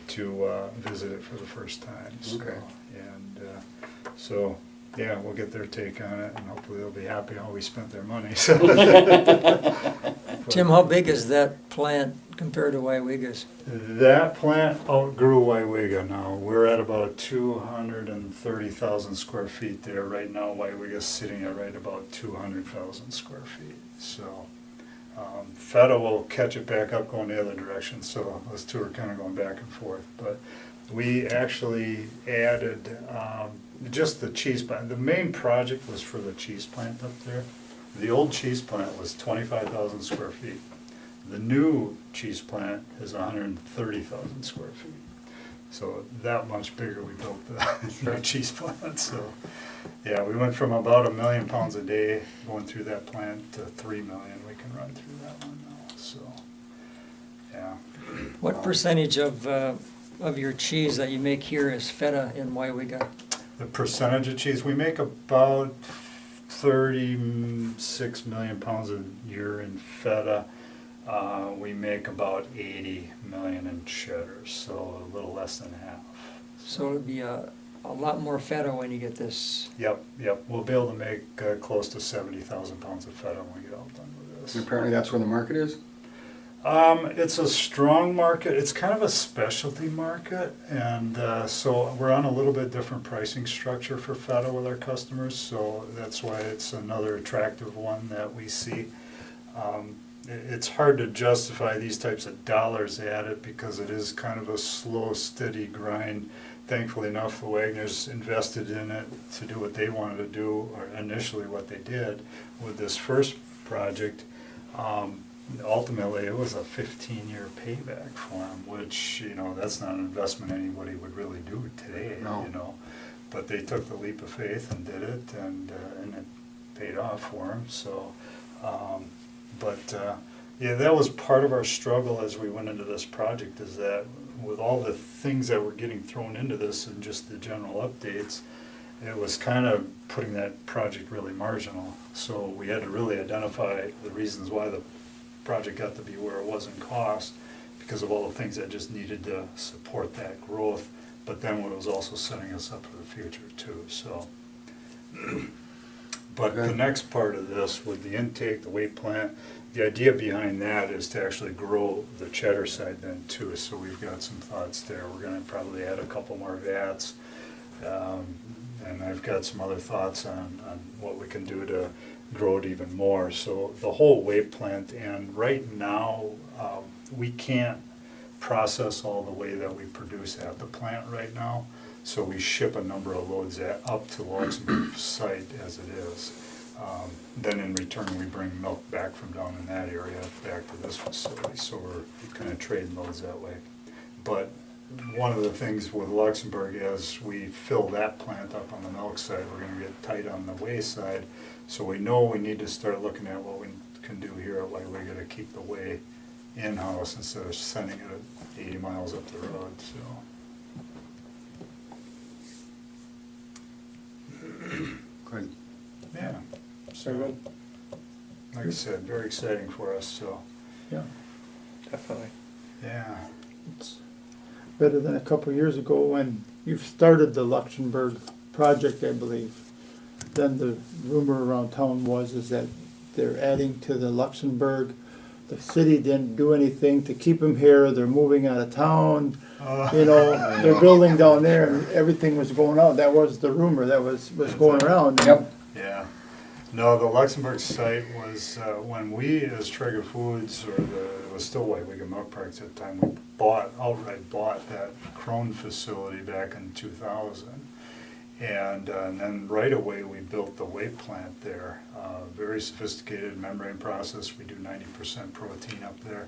to visit it for the first time. So, Okay. And so, yeah, we'll get their take on it, and hopefully they'll be happy how we spent their money. So. Tim, how big is that plant compared to Weyauwega's? That plant outgrew Weyauwega now. We're at about 230,000 square feet there. Right now, Weyauwega's sitting at right about 200,000 square feet. So Feta will catch it back up going the other direction, so those two are kind of going back and forth. But we actually added just the cheese plant. The main project was for the cheese plant up there. The old cheese plant was 25,000 square feet. The new cheese plant is 130,000 square feet. So that much bigger we built the new cheese plant. So yeah, we went from about 1 million pounds a day going through that plant to 3 million we can run through that one now. So yeah. What percentage of your cheese that you make here is feta in Weyauwega? The percentage of cheese, we make about 36 million pounds a year in feta. We make about 80 million in cheddar, so a little less than half. So it'd be a lot more feta when you get this. Yep. We'll be able to make close to 70,000 pounds of feta when we get all done with this. And apparently that's where the market is? It's a strong market. It's kind of a specialty market, and so we're on a little bit different pricing structure for feta with our customers, so that's why it's another attractive one that we see. It's hard to justify these types of dollars at it because it is kind of a slow, steady grind. Thankfully enough, the Wagners invested in it to do what they wanted to do, or initially what they did with this first project. Ultimately, it was a 15-year payback for them, which, that's not an investment anybody would really do today, No. But they took the leap of faith and did it, and it paid off for them, so. Yeah, that was part of our struggle as we went into this project, is that with all the things that were getting thrown into this and just the general updates, it was kind of putting that project really marginal. So we had to really identify the reasons why the project got to be where it was in cost, because of all the things that just needed to support that growth, but then what it was also setting us up for the future too, so. But the next part of this, with the intake, the weight plant, the idea behind that is to actually grow the cheddar side then too, so we've got some thoughts there. We're gonna probably add a couple more vats, and I've got some other thoughts on what we can do to grow it even more. So the whole weight plant, and right now, we can't process all the way that we produce at the plant right now. So we ship a number of loads up to Luxembourg site as it is. Then in return, we bring milk back from down in that area back to this facility. So we're kind of trading loads that way. But one of the things with Luxembourg, as we fill that plant up on the milk side, we're going to get tight on the whey side. So we know we need to start looking at what we can do here at Weyauwega to keep the whey in-house instead of sending it 80 miles up the road. So. Good. Yeah. Very good. Like I said, very exciting for us, so, Yeah, Definitely. yeah. it's better than a couple of years ago when you started the Luxembourg project, I believe. Then the rumor around town is that they're adding to the Luxembourg. The city didn't do anything to keep them here, they're moving out of town. They're building down there and everything was going out. That was the rumor that was going around. Yep. Yeah. No, the Luxembourg site was, when we as Traeger Foods, it was still Weyauwega Milk Products at the time, we outright bought that Crone facility back in 2000. And then right away, we built the whey plant there. Very sophisticated membrane process. We do 90% protein up there.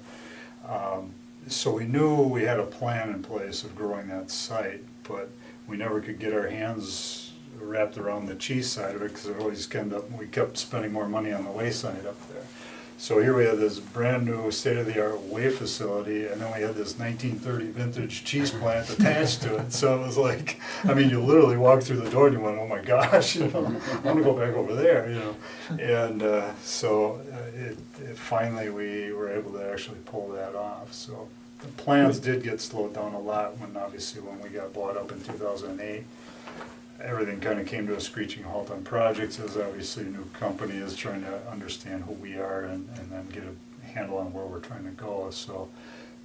So we knew we had a plan in place of growing that site, but we never could get our hands wrapped around the cheese side of it because we kept spending more money on the whey side up there. So here we had this brand new state-of-the-art whey facility, and then we had this 1930 vintage cheese plant attached to it. So it was like, you literally walked through the door and you went, oh my gosh, I'm gonna go back over there, And so finally we were able to actually pull that off. So the plans did get slowed down a lot when we got bought up in 2008. Everything kind of came to a screeching halt on projects, as obviously a new company is trying to understand who we are and then get a handle on where we're trying to go, so.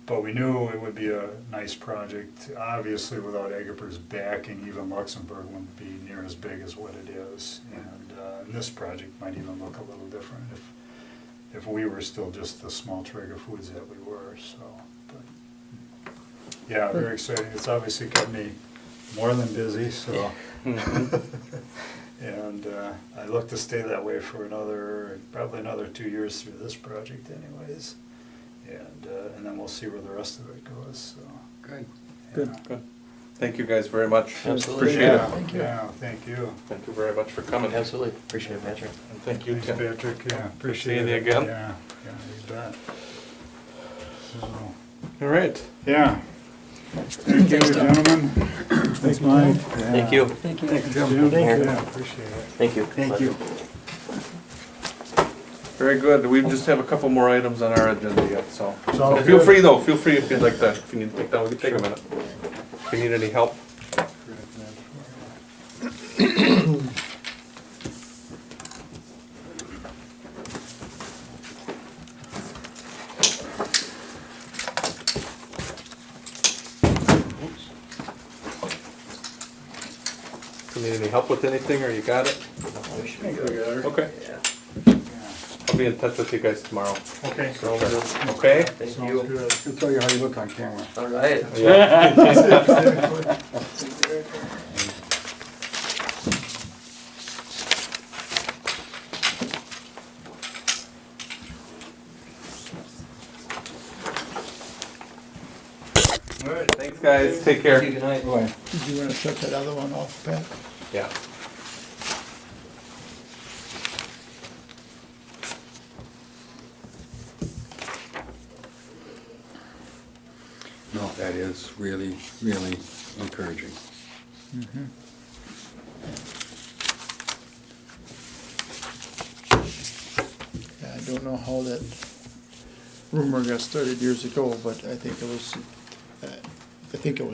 But we knew it would be a nice project. Obviously, without Agaper's backing, even Luxembourg wouldn't be near as big as what it is. And this project might even look a little different if we were still just the small Traeger Foods that we were, so. But yeah, very exciting. It's obviously kept me more than busy, so. And I look to stay that way for probably another 2 years through this project anyways. And then we'll see where the rest of it goes, so. Good. Good. Yeah. Good. Thank you guys very much. Absolutely. Appreciate Yeah, it. Thank you. Yeah, thank you. Thank you very much for coming. Absolutely, appreciate it, Patrick. And thank you, Thanks, Tim. Patrick, yeah, appreciate Seeing it. you again. Yeah, you bet. So, All right. yeah. Thank you, Thanks, Tom. gentlemen. Thanks, Mike. Thank you. Thank you. Jim, Thank you. yeah, appreciate it. Thank you. Thank you. Very good. We just have a couple more items on our agenda yet, so. Sounds Feel good. free though, feel free if you'd like to, if you need to take down, we can take a minute. If you need any help. If you need any help with anything, or you got it? Okay. I'll be in touch with you guys tomorrow. Okay. Okay? Thank Sounds you. good. I'll tell you how you look on camera. All right. All right. Thanks, guys. Take care. Thank you, good night. Boy, Did you wanna shut that other one off, Pat? Yeah. no, that is really, really encouraging. Yeah, I don't know how that rumor got started years ago, but I think it was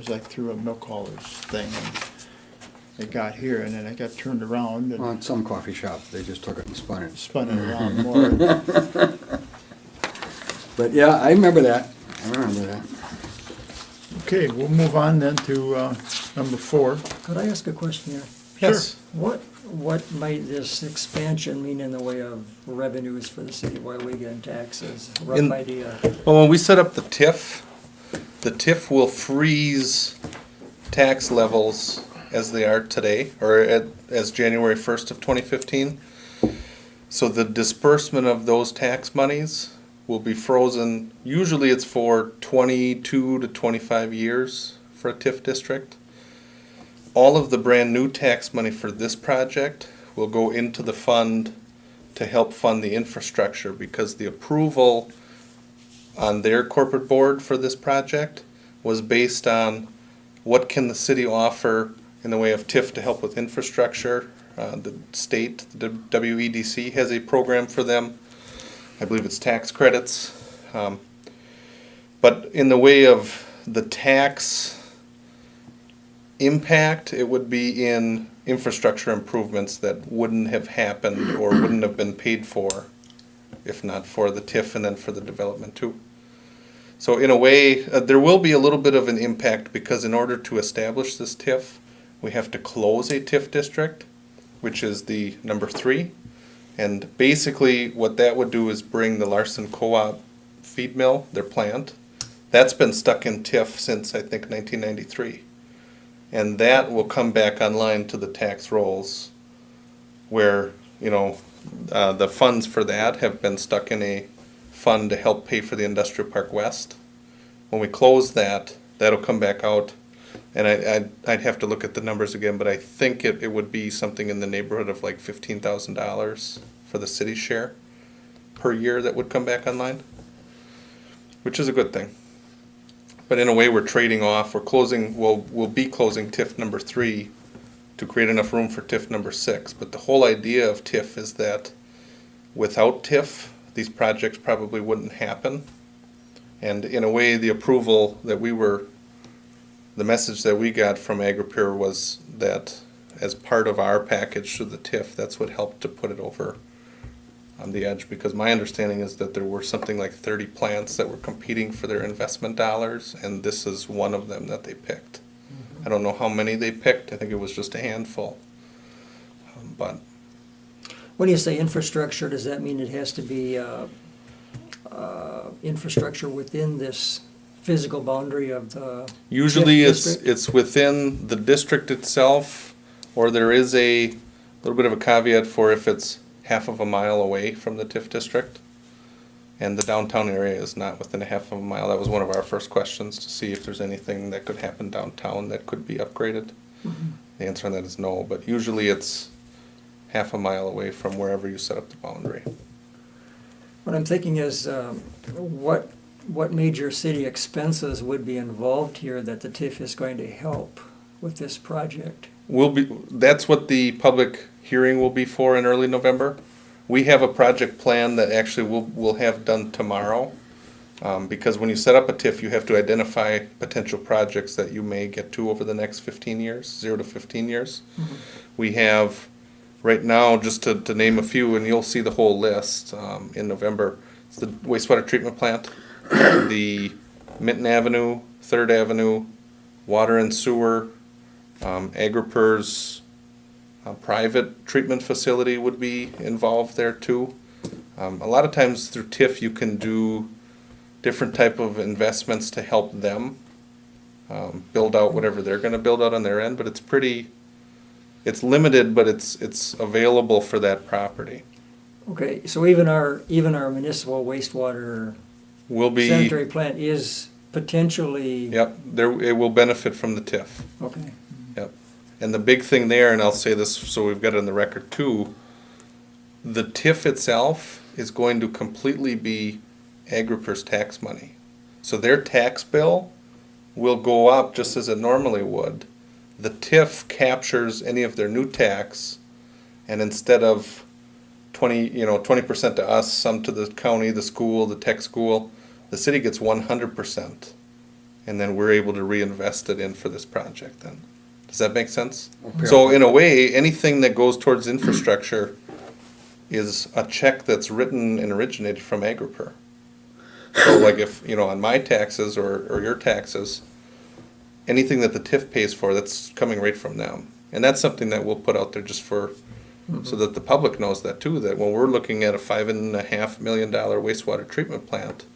like through a milk haulers thing, and it got here, and then it got turned around Well, and in some coffee shops, they just took it and spun it. spun it around more. But yeah, I remember that. I remember that. Okay, we'll move on then to number 4. Could I ask a question here? Yes. What might this expansion mean in the way of revenues for the city of Weyauwega and taxes? Rough In- idea. Well, when we set up the TIF will freeze tax levels as they are today, or as January 1st of 2015. So the disbursement of those tax monies will be frozen. Usually it's for 22 to 25 years for a TIF district. All of the brand new tax money for this project will go into the fund to help fund the infrastructure, because the approval on their corporate board for this project was based on what can the city offer in the way of TIF to help with infrastructure. The state, the WEDC, has a program for them. I believe it's tax credits. But in the way of the tax impact, it would be in infrastructure improvements that wouldn't have happened or wouldn't have been paid for if not for the TIF and then for the development too. So in a way, there will be a little bit of an impact, because in order to establish this TIF, we have to close a TIF district, which is the number 3. And basically what that would do is bring the Larson Co-op feed mill, their plant. That's been stuck in TIF since, I think, 1993. And that will come back online to the tax rolls, where, the funds for that have been stuck in a fund to help pay for the Industrial Park West. When we close that, that'll come back out, and I'd have to look at the numbers again, but I think it would be something in the neighborhood of like $15,000 for the city's share per year that would come back online, which is a good thing. But in a way, we're trading off. We'll be closing TIF number 3 to create enough room for TIF number 6. But the whole idea of TIF is that without TIF, these projects probably wouldn't happen. And in a way, the approval that the message that we got from AgriPure was that as part of our package to the TIF, that's what helped to put it over on the edge, because my understanding is that there were something like 30 plants that were competing for their investment dollars, and this is one of them that they picked. I don't know how many they picked, I think it was just a handful. But When you say infrastructure, does that mean it has to be infrastructure within this physical boundary of the usually TIF it's district? it's within the district itself, or there is a little bit of a caveat for if it's half of a mile away from the TIF district. And the downtown area is not within a half of a mile. That was one of our first questions, to see if there's anything that could happen downtown that could be upgraded. The answer on that is no, but usually it's half a mile away from wherever you set up the boundary. What I'm thinking is, what major city expenses would be involved here that the TIF is going to help with this project? That's what the public hearing will be for in early November. We have a project plan that actually we'll have done tomorrow. Because when you set up a TIF, you have to identify potential projects that you may get to over the next 15 years, 0 to 15 years. We have, right now, just to name a few, and you'll see the whole list in November, it's the wastewater treatment plant, the Minton Avenue, 3rd Avenue, water and sewer, Agrippers, private treatment facility would be involved there too. A lot of times through TIF you can do different type of investments to help them build out whatever they're gonna build out on their end, but it's limited, but it's available for that property. Okay, so even our municipal wastewater Will be, sanitary plant is potentially. yep, it will benefit from the TIF. Okay. Yep. And the big thing there, and I'll say this so we've got it on the record too, the TIF itself is going to completely be Agrippers tax money. So their tax bill will go up just as it normally would. The TIF captures any of their new tax, and instead of 20% to us, some to the county, the school, the tech school, the city gets 100%. And then we're able to reinvest it in for this project then. Does that make sense? Okay. So in a way, anything that goes towards infrastructure is a check that's written and originated from Agripur. So like if, on my taxes or your taxes, anything that the TIF pays for, that's coming right from them. And that's something that we'll put out there just so that the public knows that too, that when we're looking at a $5.5 million wastewater treatment plant,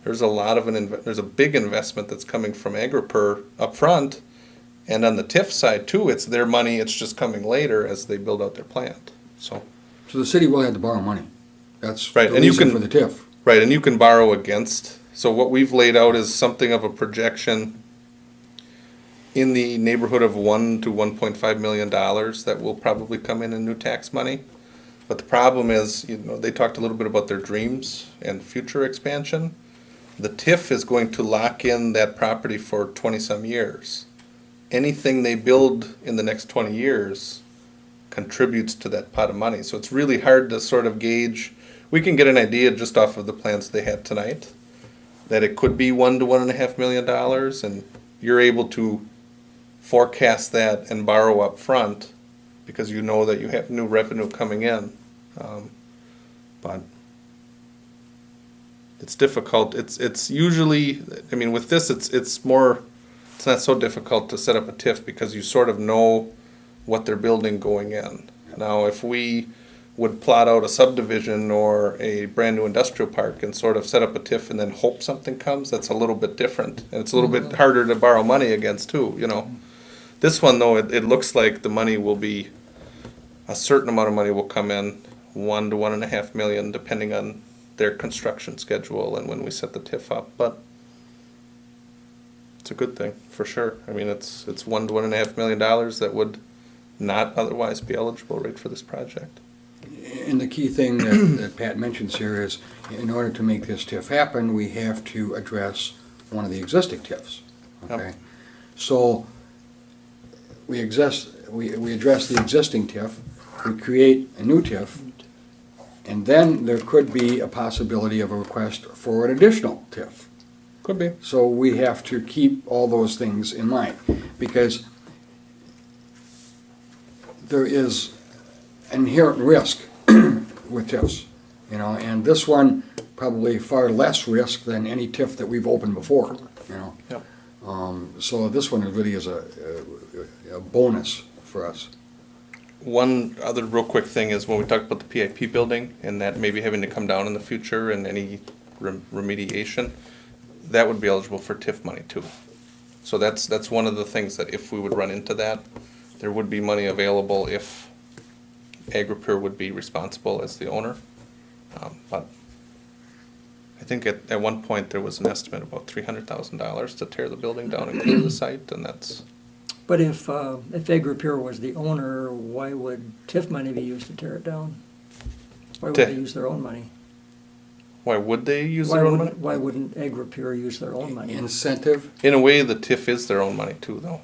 there's a big investment that's coming from Agripur up front. And on the TIF side too, it's their money, it's just coming later as they build out their plant, so. So the city will have to borrow money. That's Right, the and you reason can- for the TIF. Right, and you can borrow against, so what we've laid out is something of a projection in the neighborhood of $1 to $1.5 million that will probably come in new tax money. But the problem is, they talked a little bit about their dreams and future expansion. The TIF is going to lock in that property for 20-some years. Anything they build in the next 20 years contributes to that pot of money. So it's really hard to sort of gauge. We can get an idea just off of the plans they had tonight, that it could be $1 to $1.5 million, and you're able to forecast that and borrow up front because you know that you have new revenue coming in. But it's difficult. It's usually, with this, it's not so difficult to set up a TIF because you sort of know what they're building going in. Now, if we would plot out a subdivision or a brand new industrial park and sort of set up a TIF and then hope something comes, that's a little bit different. And it's a little bit harder to borrow money against too, This one though, it looks like the money will be, a certain amount of money will come in, $1 to $1.5 million, depending on their construction schedule and when we set the TIF up, but it's a good thing, for sure. It's $1 to $1.5 million that would not otherwise be eligible right for this project. And the key thing that Pat mentions here is, in order to make this TIF happen, we have to address one of the existing TIFs. Okay, Yep. so we address the existing TIF, we create a new TIF, and then there could be a possibility of a request for an additional TIF. Could be. So we have to keep all those things in mind, because there is inherent risk with TIFs. you know, and this one probably far less risk than any TIF that we've opened before, you know. Yep. So this one really is a bonus for us. One other real quick thing is when we talked about the PIP building and that maybe having to come down in the future and any remediation, that would be eligible for TIF money too. So that's one of the things that if we would run into that, there would be money available if AgriPure would be responsible as the owner. But I think at one point there was an estimate of about $300,000 to tear the building down and clear the site, and that's, But if AgriPure was the owner, why would TIF money be used to tear it down? Why would To- they use their own money? why would they use Why their own money? wouldn't, why wouldn't AgriPure use their own money? Incentive, In a way, the TIF is their own money too, though.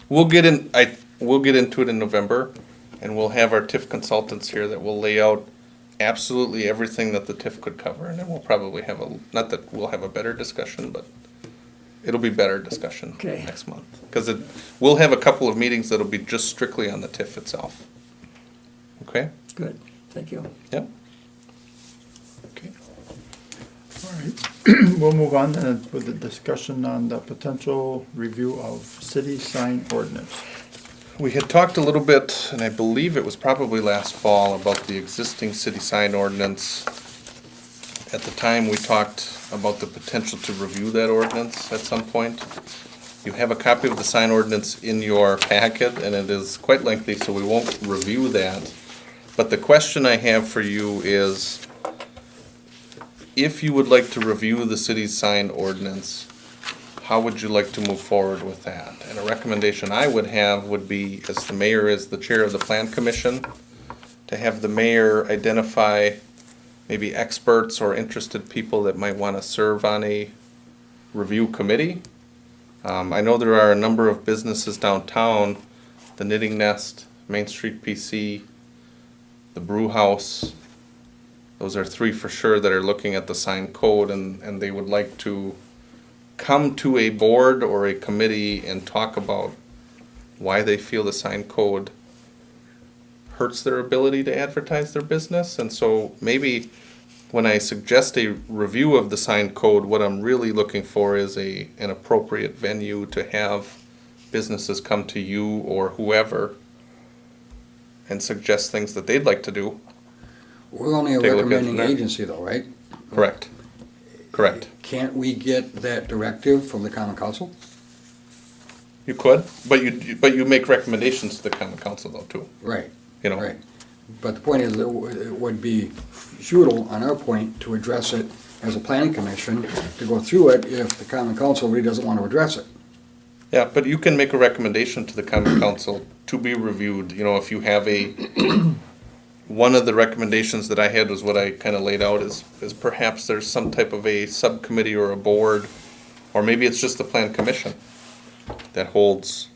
We'll get into it in November, and we'll have our TIF consultants here that will lay out absolutely everything that the TIF could cover, and then we'll probably have not that we'll have a better discussion, but it'll be better discussion Okay. next month. Because we'll have a couple of meetings that'll be just strictly on the TIF itself. Okay? Good, thank you. Yep. Okay. All right, we'll move on then with the discussion on the potential review of city sign ordinance. We had talked a little bit, and I believe it was probably last fall, about the existing city sign ordinance. At the time, we talked about the potential to review that ordinance at some point. You have a copy of the sign ordinance in your packet, and it is quite lengthy, so we won't review that. But the question I have for you is, if you would like to review the city's sign ordinance, how would you like to move forward with that? And a recommendation I would have would be, as the mayor is the chair of the plan commission, to have the mayor identify maybe experts or interested people that might want to serve on a review committee. I know there are a number of businesses downtown, the Knitting Nest, Main Street PC, the Brew House. Those are three for sure that are looking at the sign code, and they would like to come to a board or a committee and talk about why they feel the sign code hurts their ability to advertise their business. And so maybe when I suggest a review of the sign code, what I'm really looking for is an appropriate venue to have businesses come to you or whoever and suggest things that they'd like to do. we're only a Take a look at it recommending from there. agency though, right? Correct. Correct. Can't we get that directive from the common council? You could, but you make recommendations to the common council though too, Right, you know? right. But the point is, that it would be futile on our point to address it as a planning commission, to go through it if the common council really doesn't want to address it. Yeah, but you can make a recommendation to the common council to be reviewed, you know, if you have one of the recommendations that I had was what I kind of laid out is perhaps there's some type of a subcommittee or a board, or maybe it's just the plan commission that holds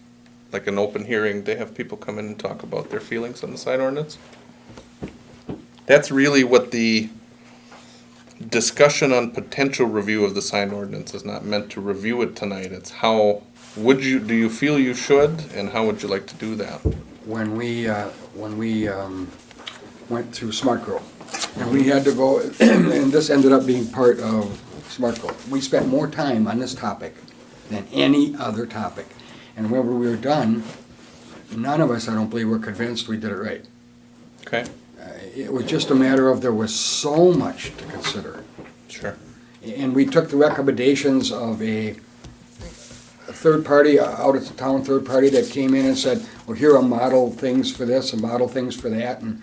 like an open hearing, they have people come in and talk about their feelings on the sign ordinance. That's really what the discussion on potential review of the sign ordinance is not meant to review it tonight. It's how do you feel you should, and how would you like to do that? When we went through Smart Grow, and we had to go, and this ended up being part of Smart Grow. We spent more time on this topic than any other topic. And whenever we were done, none of us, I don't believe, were convinced we did it right. Okay, It was just a matter of there was so much to consider. sure. And we took the recommendations of a third party, out of town third party that came in and said, well, here are model things for this and model things for that. And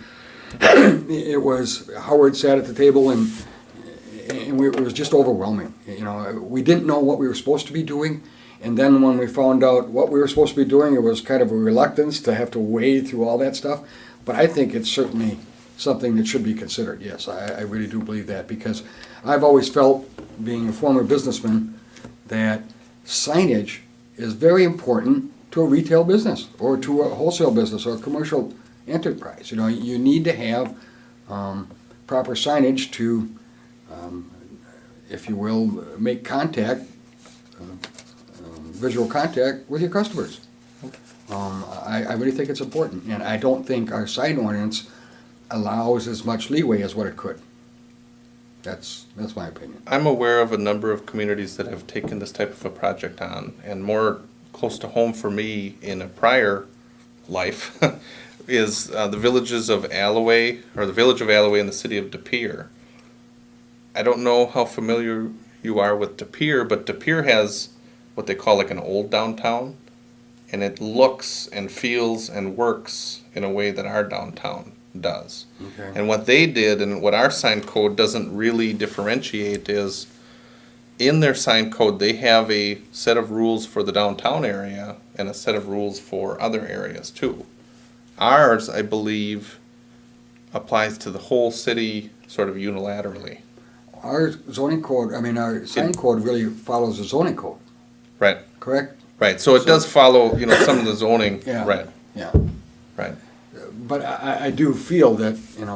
it was, Howard sat at the table and it was just overwhelming. You know, we didn't know what we were supposed to be doing. And then when we found out what we were supposed to be doing, it was kind of a reluctance to have to wade through all that stuff. But I think it's certainly something that should be considered, yes. I really do believe that, because I've always felt, being a former businessman, that signage is very important to a retail business or to a wholesale business or a commercial enterprise. You know, you need to have proper signage to, if you will, make contact, visual contact with your customers. I really think it's important, and I don't think our sign ordinance allows as much leeway as what it could. That's my opinion. I'm aware of a number of communities that have taken this type of a project on, and more close to home for me in a prior life is the villages of Alloway, or the village of Alloway in the city of De Pere. I don't know how familiar you are with De Pere, but De Pere has what they call like an old downtown, and it looks and feels and works in a way that our downtown does. Okay. And what they did, and what our sign code doesn't really differentiate, is in their sign code, they have a set of rules for the downtown area and a set of rules for other areas too. Ours, I believe, applies to the whole city sort of unilaterally. Our zoning code, our sign code really follows the zoning code, Right, correct? right. So it does follow, some of the zoning, Yeah. right, Yeah. right. But I do feel that, there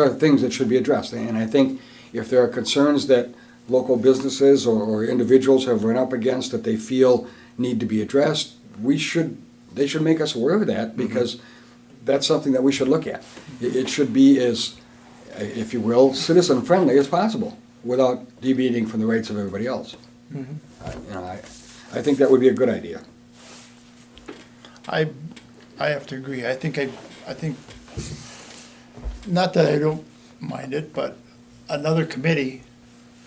are things that should be addressed. And I think if there are concerns that local businesses or individuals have run up against that they feel need to be addressed, they should make us aware of that, because that's something that we should look at. It should be as, if you will, citizen-friendly as possible, without deviating from the rights of everybody else. I think that would be a good idea. I have to agree. I think, not that I don't mind it, but another committee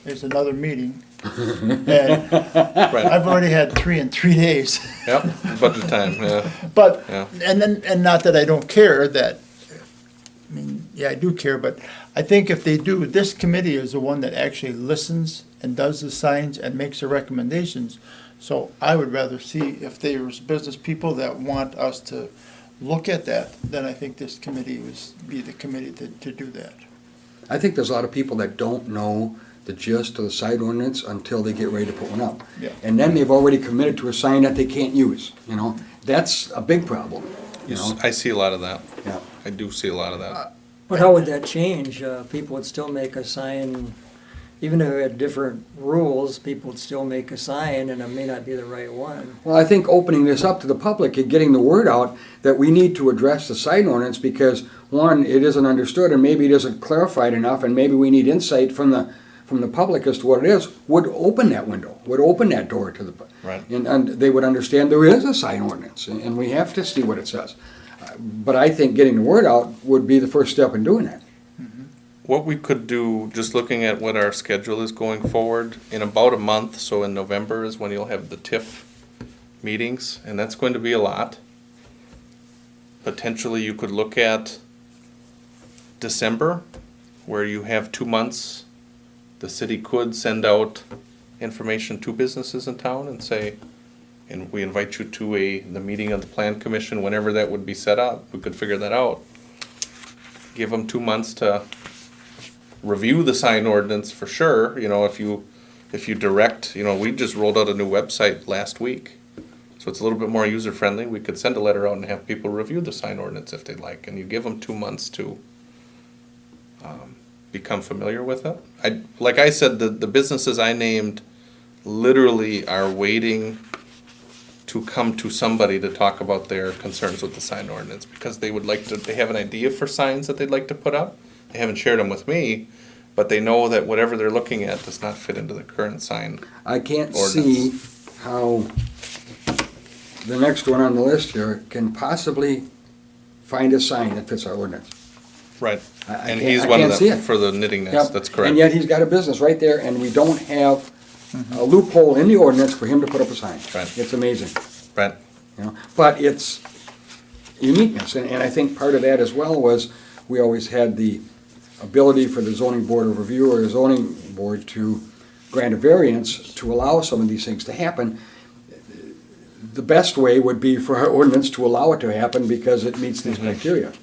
is another meeting. And Right. I've already had 3 in 3 days. Yep, budget time, yeah. But, Yeah. and not that I don't care that, I do care, but I think if they do, this committee is the one that actually listens and does the signs and makes the recommendations. So I would rather see if there's business people that want us to look at that, then I think this committee would be the committee to do that. I think there's a lot of people that don't know the gist of the sign ordinance until they get ready to put one up. Yeah. And then they've already committed to a sign that they can't use, That's a big problem, I see a lot of that. Yeah. I do see a lot of that. But how would that change? People would still make a sign, even if it had different rules, people would still make a sign, and it may not be the right one. Well, I think opening this up to the public and getting the word out that we need to address the sign ordinance because, one, it isn't understood and maybe it isn't clarified enough and maybe we need insight from the public as to what it is, would open that window, would open that door to the, Right. and they would understand there is a sign ordinance and we have to see what it says. But I think getting the word out would be the first step in doing that. What we could do, just looking at what our schedule is going forward, in about a month, so in November is when you'll have the TIF meetings, and that's going to be a lot. Potentially, you could look at December, where you have 2 months. The city could send out information to businesses in town and say, and we invite you to the meeting of the Plan Commission, whenever that would be set up, we could figure that out. Give them 2 months to review the sign ordinance for sure, if you direct, we just rolled out a new website last week. So it's a little bit more user friendly. We could send a letter out and have people review the sign ordinance if they'd like, and you give them 2 months to become familiar with it. Like I said, the businesses I named literally are waiting to come to somebody to talk about their concerns with the sign ordinance, because they have an idea for signs that they'd like to put up. They haven't shared them with me, but they know that whatever they're looking at does not fit into the current sign. I can't see how the next one on the list here can possibly find a sign that fits our ordinance. Right. I And can't- he's I one of can't see them it. for the knitting nest, Yep. that's correct. And yet he's got a business right there, and we don't have a loophole in the ordinance for him to put up a sign. Right. It's amazing, Right, But it's uniqueness, and I think part of that as well was we always had the ability for the zoning board of review or the zoning board to grant a variance to allow some of these things to happen. The best way would be for our ordinance to allow it to happen because it meets these criteria.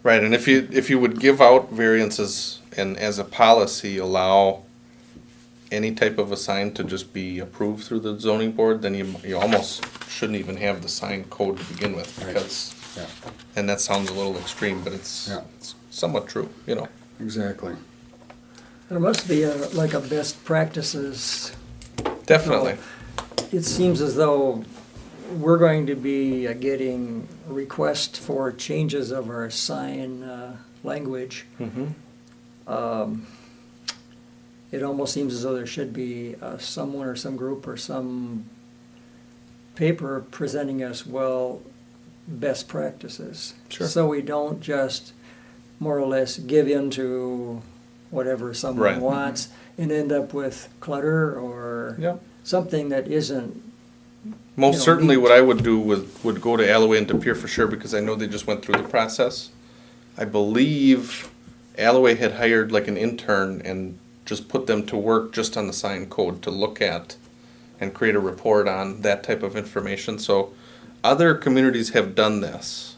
right, and if you would give out variances and as a policy allow any type of a sign to just be approved through the zoning board, then you almost shouldn't even have the sign code to begin with, Right. because, Yeah, and that sounds a little extreme, but it's Yeah. somewhat true, exactly. There must be like a best practices. Definitely. It seems as though we're going to be getting requests for changes of our sign language. It almost seems as though there should be someone or some group or some paper presenting us, well, best practices. Sure. So we don't just more or less give in to whatever someone Right. wants and end up with clutter or Yep. something that isn't. Most You know, certainly, neat. what I would do would go to Alloway and De Pere for sure, because I know they just went through the process. I believe Alloway had hired like an intern and just put them to work just on the sign code to look at and create a report on that type of information. So other communities have done this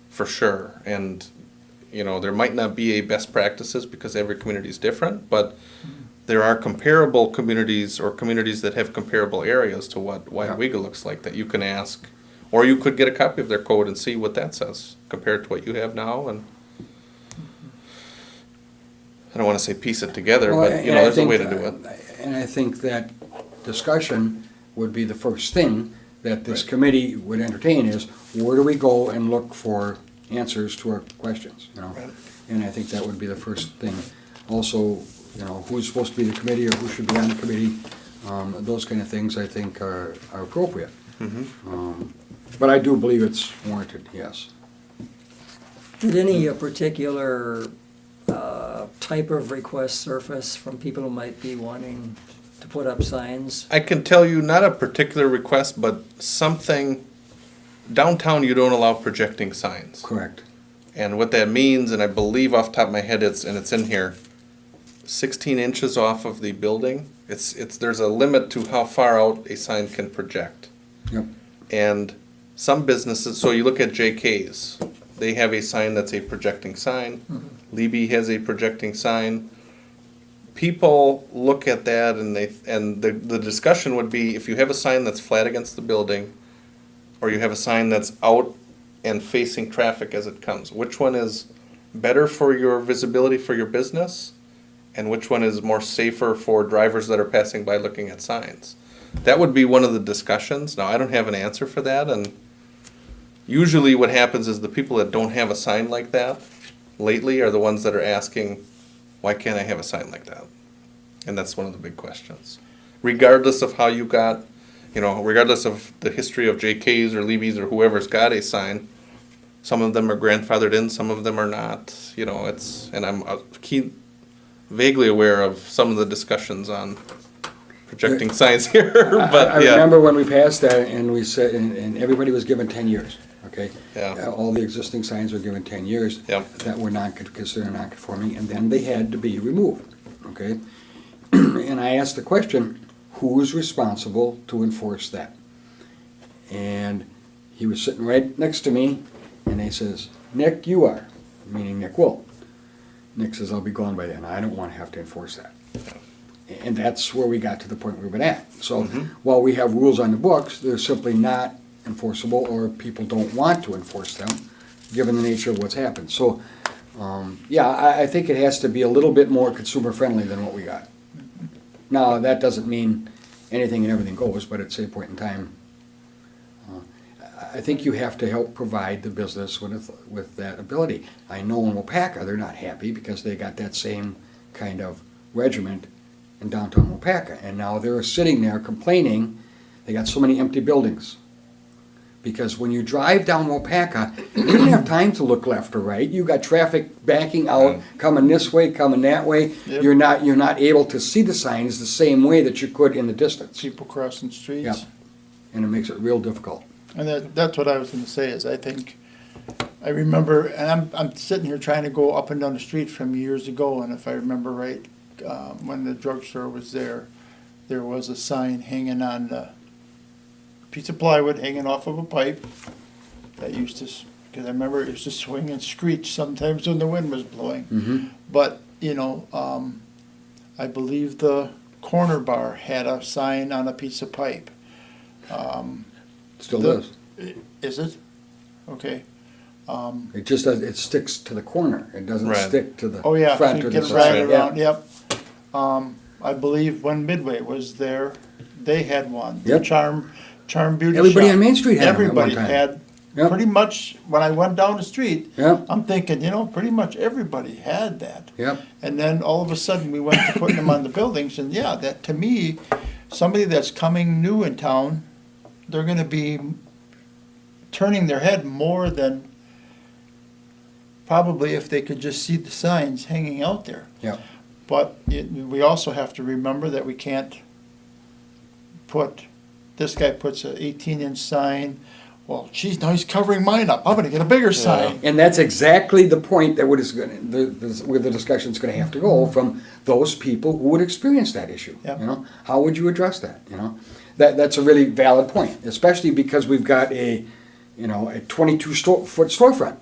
for sure. And, you know, there might not be a best practices because every community is different, but there are comparable communities or communities that have comparable areas to what Weyauwega looks like that you can ask, or you could get a copy of their code and see what that says compared to what you have now. And I don't want to say piece it together, Well, but you and know, I there's a way to think, do it. And I think that discussion would be the first thing that this committee would entertain is, where do we go and look for answers to our questions, you know? And I think that would be the first thing. Also, you know, who's supposed to be the committee or who should be on the committee, those kind of things I think are appropriate. But I do believe it's warranted, yes. Did any particular type of request surface from people who might be wanting to put up signs? I can tell you, not a particular request, but something, downtown you don't allow projecting signs. Correct. And what that means, and I believe off the top of my head, it's in here, 16 inches off of the building. There's a limit to how far out a sign can project. Yep. And some businesses, so you look at JK's, they have a sign that's a projecting sign. Libby has a projecting sign. People look at that and the discussion would be, if you have a sign that's flat against the building, or you have a sign that's out and facing traffic as it comes, which one is better for your visibility for your business? And which one is more safer for drivers that are passing by looking at signs? That would be one of the discussions. Now, I don't have an answer for that, and usually what happens is the people that don't have a sign like that lately are the ones that are asking, why can't I have a sign like that? And that's one of the big questions. Regardless of how you got, you know, regardless of the history of JK's or Levy's or whoever's got a sign, some of them are grandfathered in, some of them are not, you know, and I'm vaguely aware of some of the discussions on projecting signs here, but I yeah. remember when we passed that and we said, and everybody was given 10 years, okay? Yeah. All the existing signs were given 10 years. Yep. That were not considered non-conforming, and then they had to be removed, okay? And I asked the question, who is responsible to enforce that? And he was sitting right next to me, and he says, Nick, you are, meaning Nick Will. Nick says, I'll be gone by then. I don't want to have to enforce that. And that's where we got to the point we've been at. So while we have rules on the books, they're simply not enforceable, or people don't want to enforce them, given the nature of what's happened. So, yeah, I think it has to be a little bit more consumer-friendly than what we got. Now, that doesn't mean anything and everything goes, but at the same point in time, I think you have to help provide the business with that ability. I know in Weyauwega, they're not happy because they got that same kind of regiment in downtown Weyauwega, and now they're sitting there complaining they got so many empty buildings. Because when you drive down Weyauwega, you don't have time to look left or right. You got traffic backing out, coming this way, coming that way. Yep. You're not able to see the signs the same way that you could in the distance. People crossing streets. Yeah. And it makes it real difficult. And that's what I was gonna say, is I think, I remember, and I'm sitting here trying to go up and down the street from years ago, and if I remember right, when the drugstore was there was a sign hanging on the piece of plywood hanging off of a pipe that used to, because I remember it used to swing and screech sometimes when the wind was blowing. But, you know, I believe the corner bar had a sign on a piece of pipe. Still does. Is it? Okay. It just does, it sticks to the corner. It doesn't Right. stick to the Oh, yeah, front you or the can side. ride Yeah. around, yep. I believe when Midway was there, they had one. Yep. Charm Beauty Shop. Everybody on Main Street had them at one Everybody time. had, Yep. pretty much, when I went down the street, Yep. I'm thinking, pretty much everybody had that. Yep. And then all of a sudden, we went to putting them on the buildings, and yeah, that, to me, somebody that's coming new in town, they're gonna be turning their head more than probably if they could just see the signs hanging out there. Yep. But we also have to remember that we can't this guy puts an 18-inch sign, well, geez, now he's covering mine up, I'm gonna get a bigger sign. And that's exactly the point that where the discussion's gonna have to go from those people who would experience that issue. Yep. How would you address that, That's a really valid point, especially because we've got a 22-foot storefront.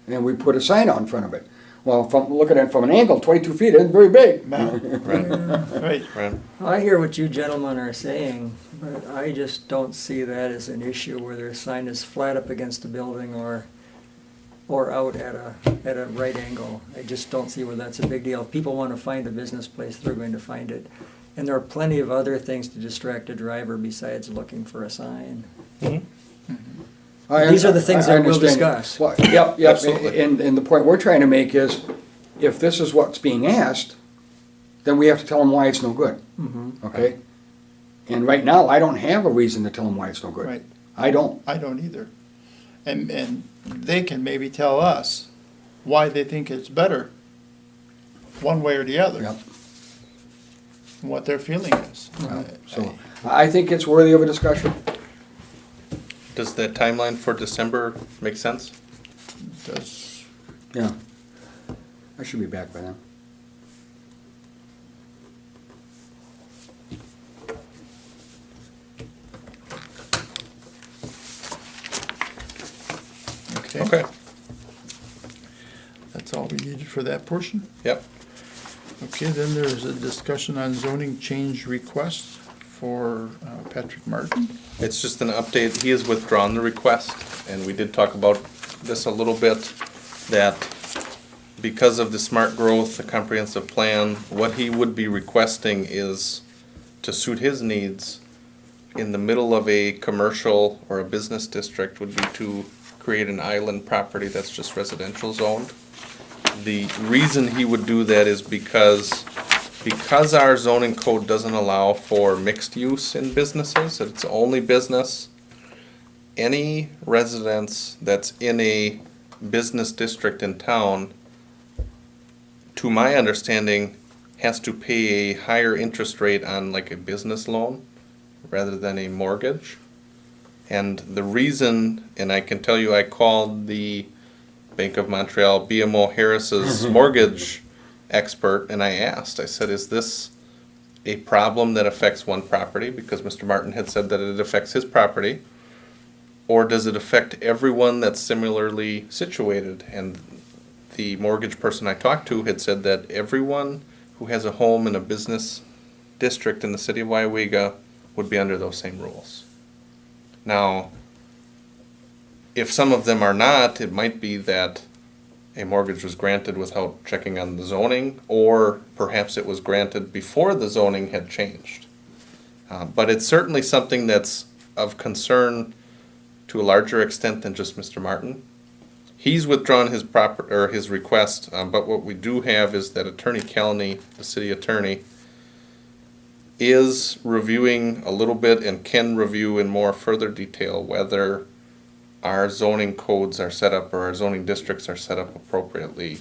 And we put a sign out in front of it. Well, looking at it from an angle, 22 feet isn't very big. Right. Right. I hear what you gentlemen are saying, but I just don't see that as an issue where their sign is flat up against the building or out at a right angle. I just don't see where that's a big deal. If people want to find a business place, they're going to find it. And there are plenty of other things to distract a driver besides looking for a sign. These are the things that we'll discuss. Well, yep, Absolutely. and the point we're trying to make is, if this is what's being asked, then we have to tell them why it's no good, okay? And right now, I don't have a reason to tell them why it's no good. Right. I don't. I don't either. And they can maybe tell us why they think it's better, one way or the other, Yep. and what their feeling is. So, I think it's worthy of a discussion. Does that timeline for December make sense? Does, Yeah. I should be back by then. Okay. That's all we needed for that portion? Yep. Okay, then there's a discussion on zoning change requests for Patrick Martin. It's just an update. He has withdrawn the request, and we did talk about this a little bit, that because of the smart growth, the comprehensive plan, what he would be requesting is to suit his needs in the middle of a commercial or a business district would be to create an island property that's just residential zoned. The reason he would do that is because our zoning code doesn't allow for mixed use in businesses, it's only business. Any residence that's in a business district in town, to my understanding, has to pay a higher interest rate on like a business loan rather than a mortgage. And the reason, and I can tell you, I called the Bank of Montreal, BMO Harris's mortgage expert, and I asked, I said, is this a problem that affects one property? Because Mr. Martin had said that it affects his property. Or does it affect everyone that's similarly situated? And the mortgage person I talked to had said that everyone who has a home in a business district in the city of Weyauwega would be under those same rules. Now, if some of them are not, it might be that a mortgage was granted without checking on the zoning, or perhaps it was granted before the zoning had changed. But it's certainly something that's of concern to a larger extent than just Mr. Martin. He's withdrawn his request, but what we do have is that Attorney Kelly, the city attorney, is reviewing a little bit and can review in more further detail whether our zoning codes are set up or our zoning districts are set up appropriately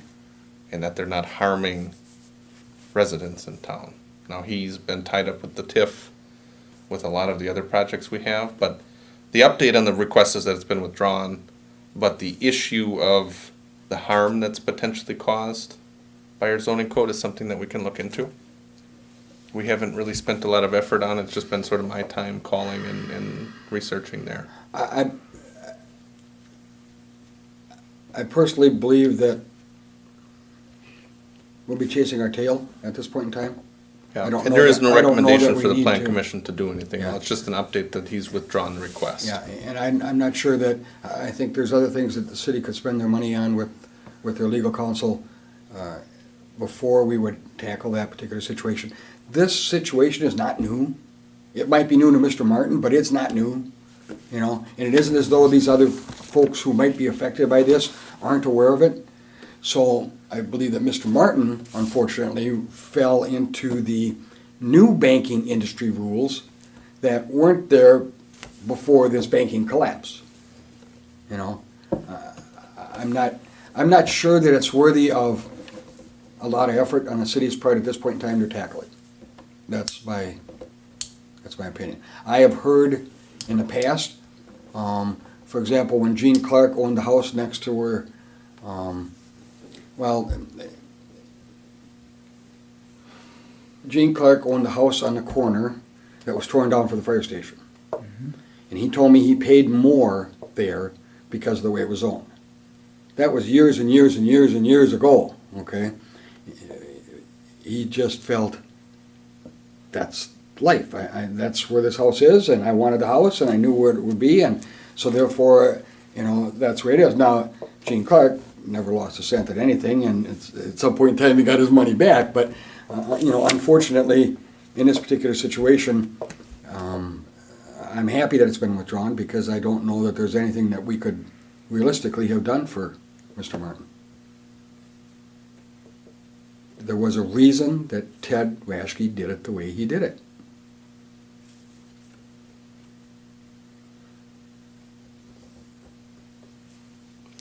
and that they're not harming residents in town. Now, he's been tied up with the TIF with a lot of the other projects we have, but the update on the request is that it's been withdrawn, but the issue of the harm that's potentially caused by our zoning code is something that we can look into. We haven't really spent a lot of effort on it, it's just been sort of my time calling and researching there. I personally believe that we'll be chasing our tail at this point in time. Yeah, I don't and know there is that- no I don't know recommendation that we for the need plan to. commission to do anything. Yeah. It's just an update that he's withdrawn the request. Yeah, and I'm not sure that, I think there's other things that the city could spend their money on with their legal counsel before we would tackle that particular situation. This situation is not new. It might be new to Mr. Martin, but it's not new, you know, and it isn't as though these other folks who might be affected by this aren't aware of it. So I believe that Mr. Martin, unfortunately, fell into the new banking industry rules that weren't there before this banking collapse. You know, I'm not sure that it's worthy of a lot of effort on the city's part at this point in time to tackle it. That's my opinion. I have heard in the past, for example, when Gene Clark owned the house next to where, Gene Clark owned the house on the corner that was torn down for the fire station. And he told me he paid more there because of the way it was zoned. That was years and years and years and years ago, okay? He just felt that's life. That's where this house is, and I wanted the house, and I knew where it would be, and so therefore, you know, that's where it is. Now, Gene Clark never lost a cent at anything, and at some point in time he got his money back, but, you know, unfortunately, in this particular situation, I'm happy that it's been withdrawn because I don't know that there's anything that we could realistically have done for Mr. Martin. There was a reason that Ted Raschke did it the way he did it.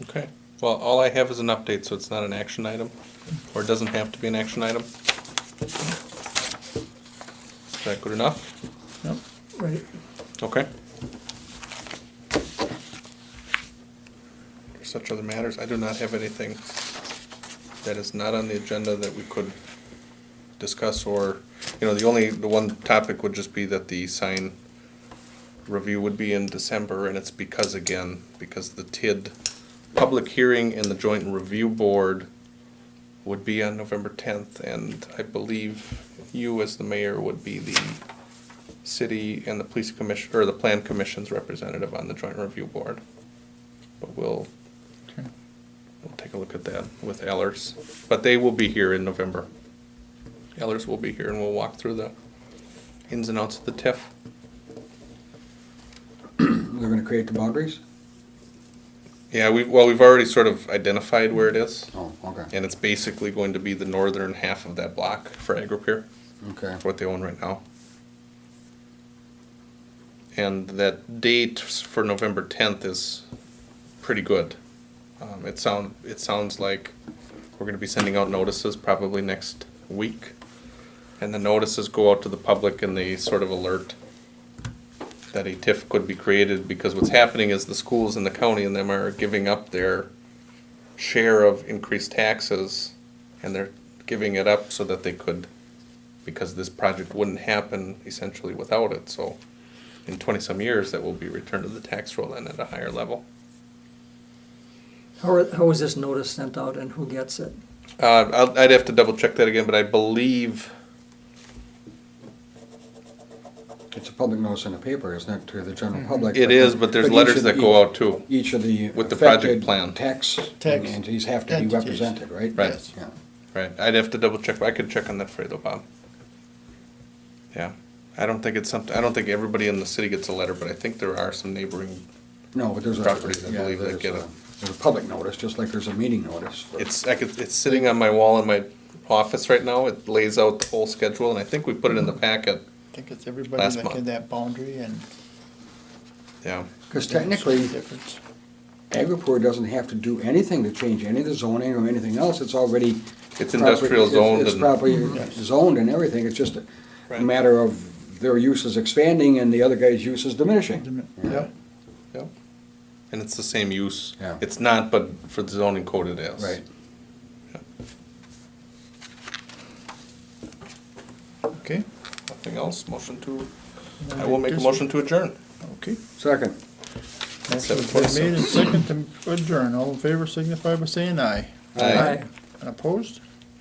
Okay, well, all I have is an update, so it's not an action item, or it doesn't have to be an action item. Is that good enough? Yep. Right. Okay. Such other matters, I do not have anything that is not on the agenda that we could discuss, or, you know, the one topic would just be that the sign review would be in December, and it's because the TID public hearing and the joint review board would be on November 10th, and I believe you as the mayor would be the city and the police commission, or the plan commission's representative on the joint review board. But we'll take a look at that with Ellers. But they will be here in November. Ellers will be here, and we'll walk through the ins and outs of the TIF. They're gonna create the boundaries? Yeah, we've already sort of identified where it is, Oh, okay, and it's basically going to be the northern half of that block for Agri-Pier, okay. what they own right now. And that date for November 10th is pretty good. It sounds like we're gonna be sending out notices probably next week. And the notices go out to the public and they sort of alert that a TIF could be created, because what's happening is the schools in the county and them are giving up their share of increased taxes, and they're giving it up so that they could, because this project wouldn't happen essentially without it, so in 20-some years, that will be returned to the tax roll and at a higher level. How was this notice sent out and who gets it? I'd have to double check that again, but I believe, It's a public notice in the paper, isn't it, to the general public? it is, but there's each letters of that go out too. Each of the With the project affected plan. tax Tax entities have to be entities. represented, right? Right. Yes. Yeah. Right, I'd have to double check, but I could check on that for you though, Bob. Yeah, I don't think everybody in the city gets a letter, but I think there are some neighboring, No, but there's a. Properties, I yeah, believe, that there's get a- it. There's a public notice, just like there's a meeting notice. it's sitting on my wall in my office right now. It lays out the whole schedule, and I think we put it in the packet. I think it's everybody Last like month. in that boundary and. Yeah, Because technically, Difference. Agripur doesn't have to do anything to change any of the zoning or anything else, it's already. It's industrial zoned It's and- properly Yes. zoned and everything, it's just a Right. matter of their use is expanding and the other guy's use is diminishing. Yeah, yep. And it's the same use. Yeah. It's not, but for the zoning code it is. Right. okay. Nothing else? I will make a motion to adjourn. Okay. Second. Motion's been made and second to adjourn. All in favor signify by saying aye. Aye. And opposed?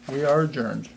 We are adjourned.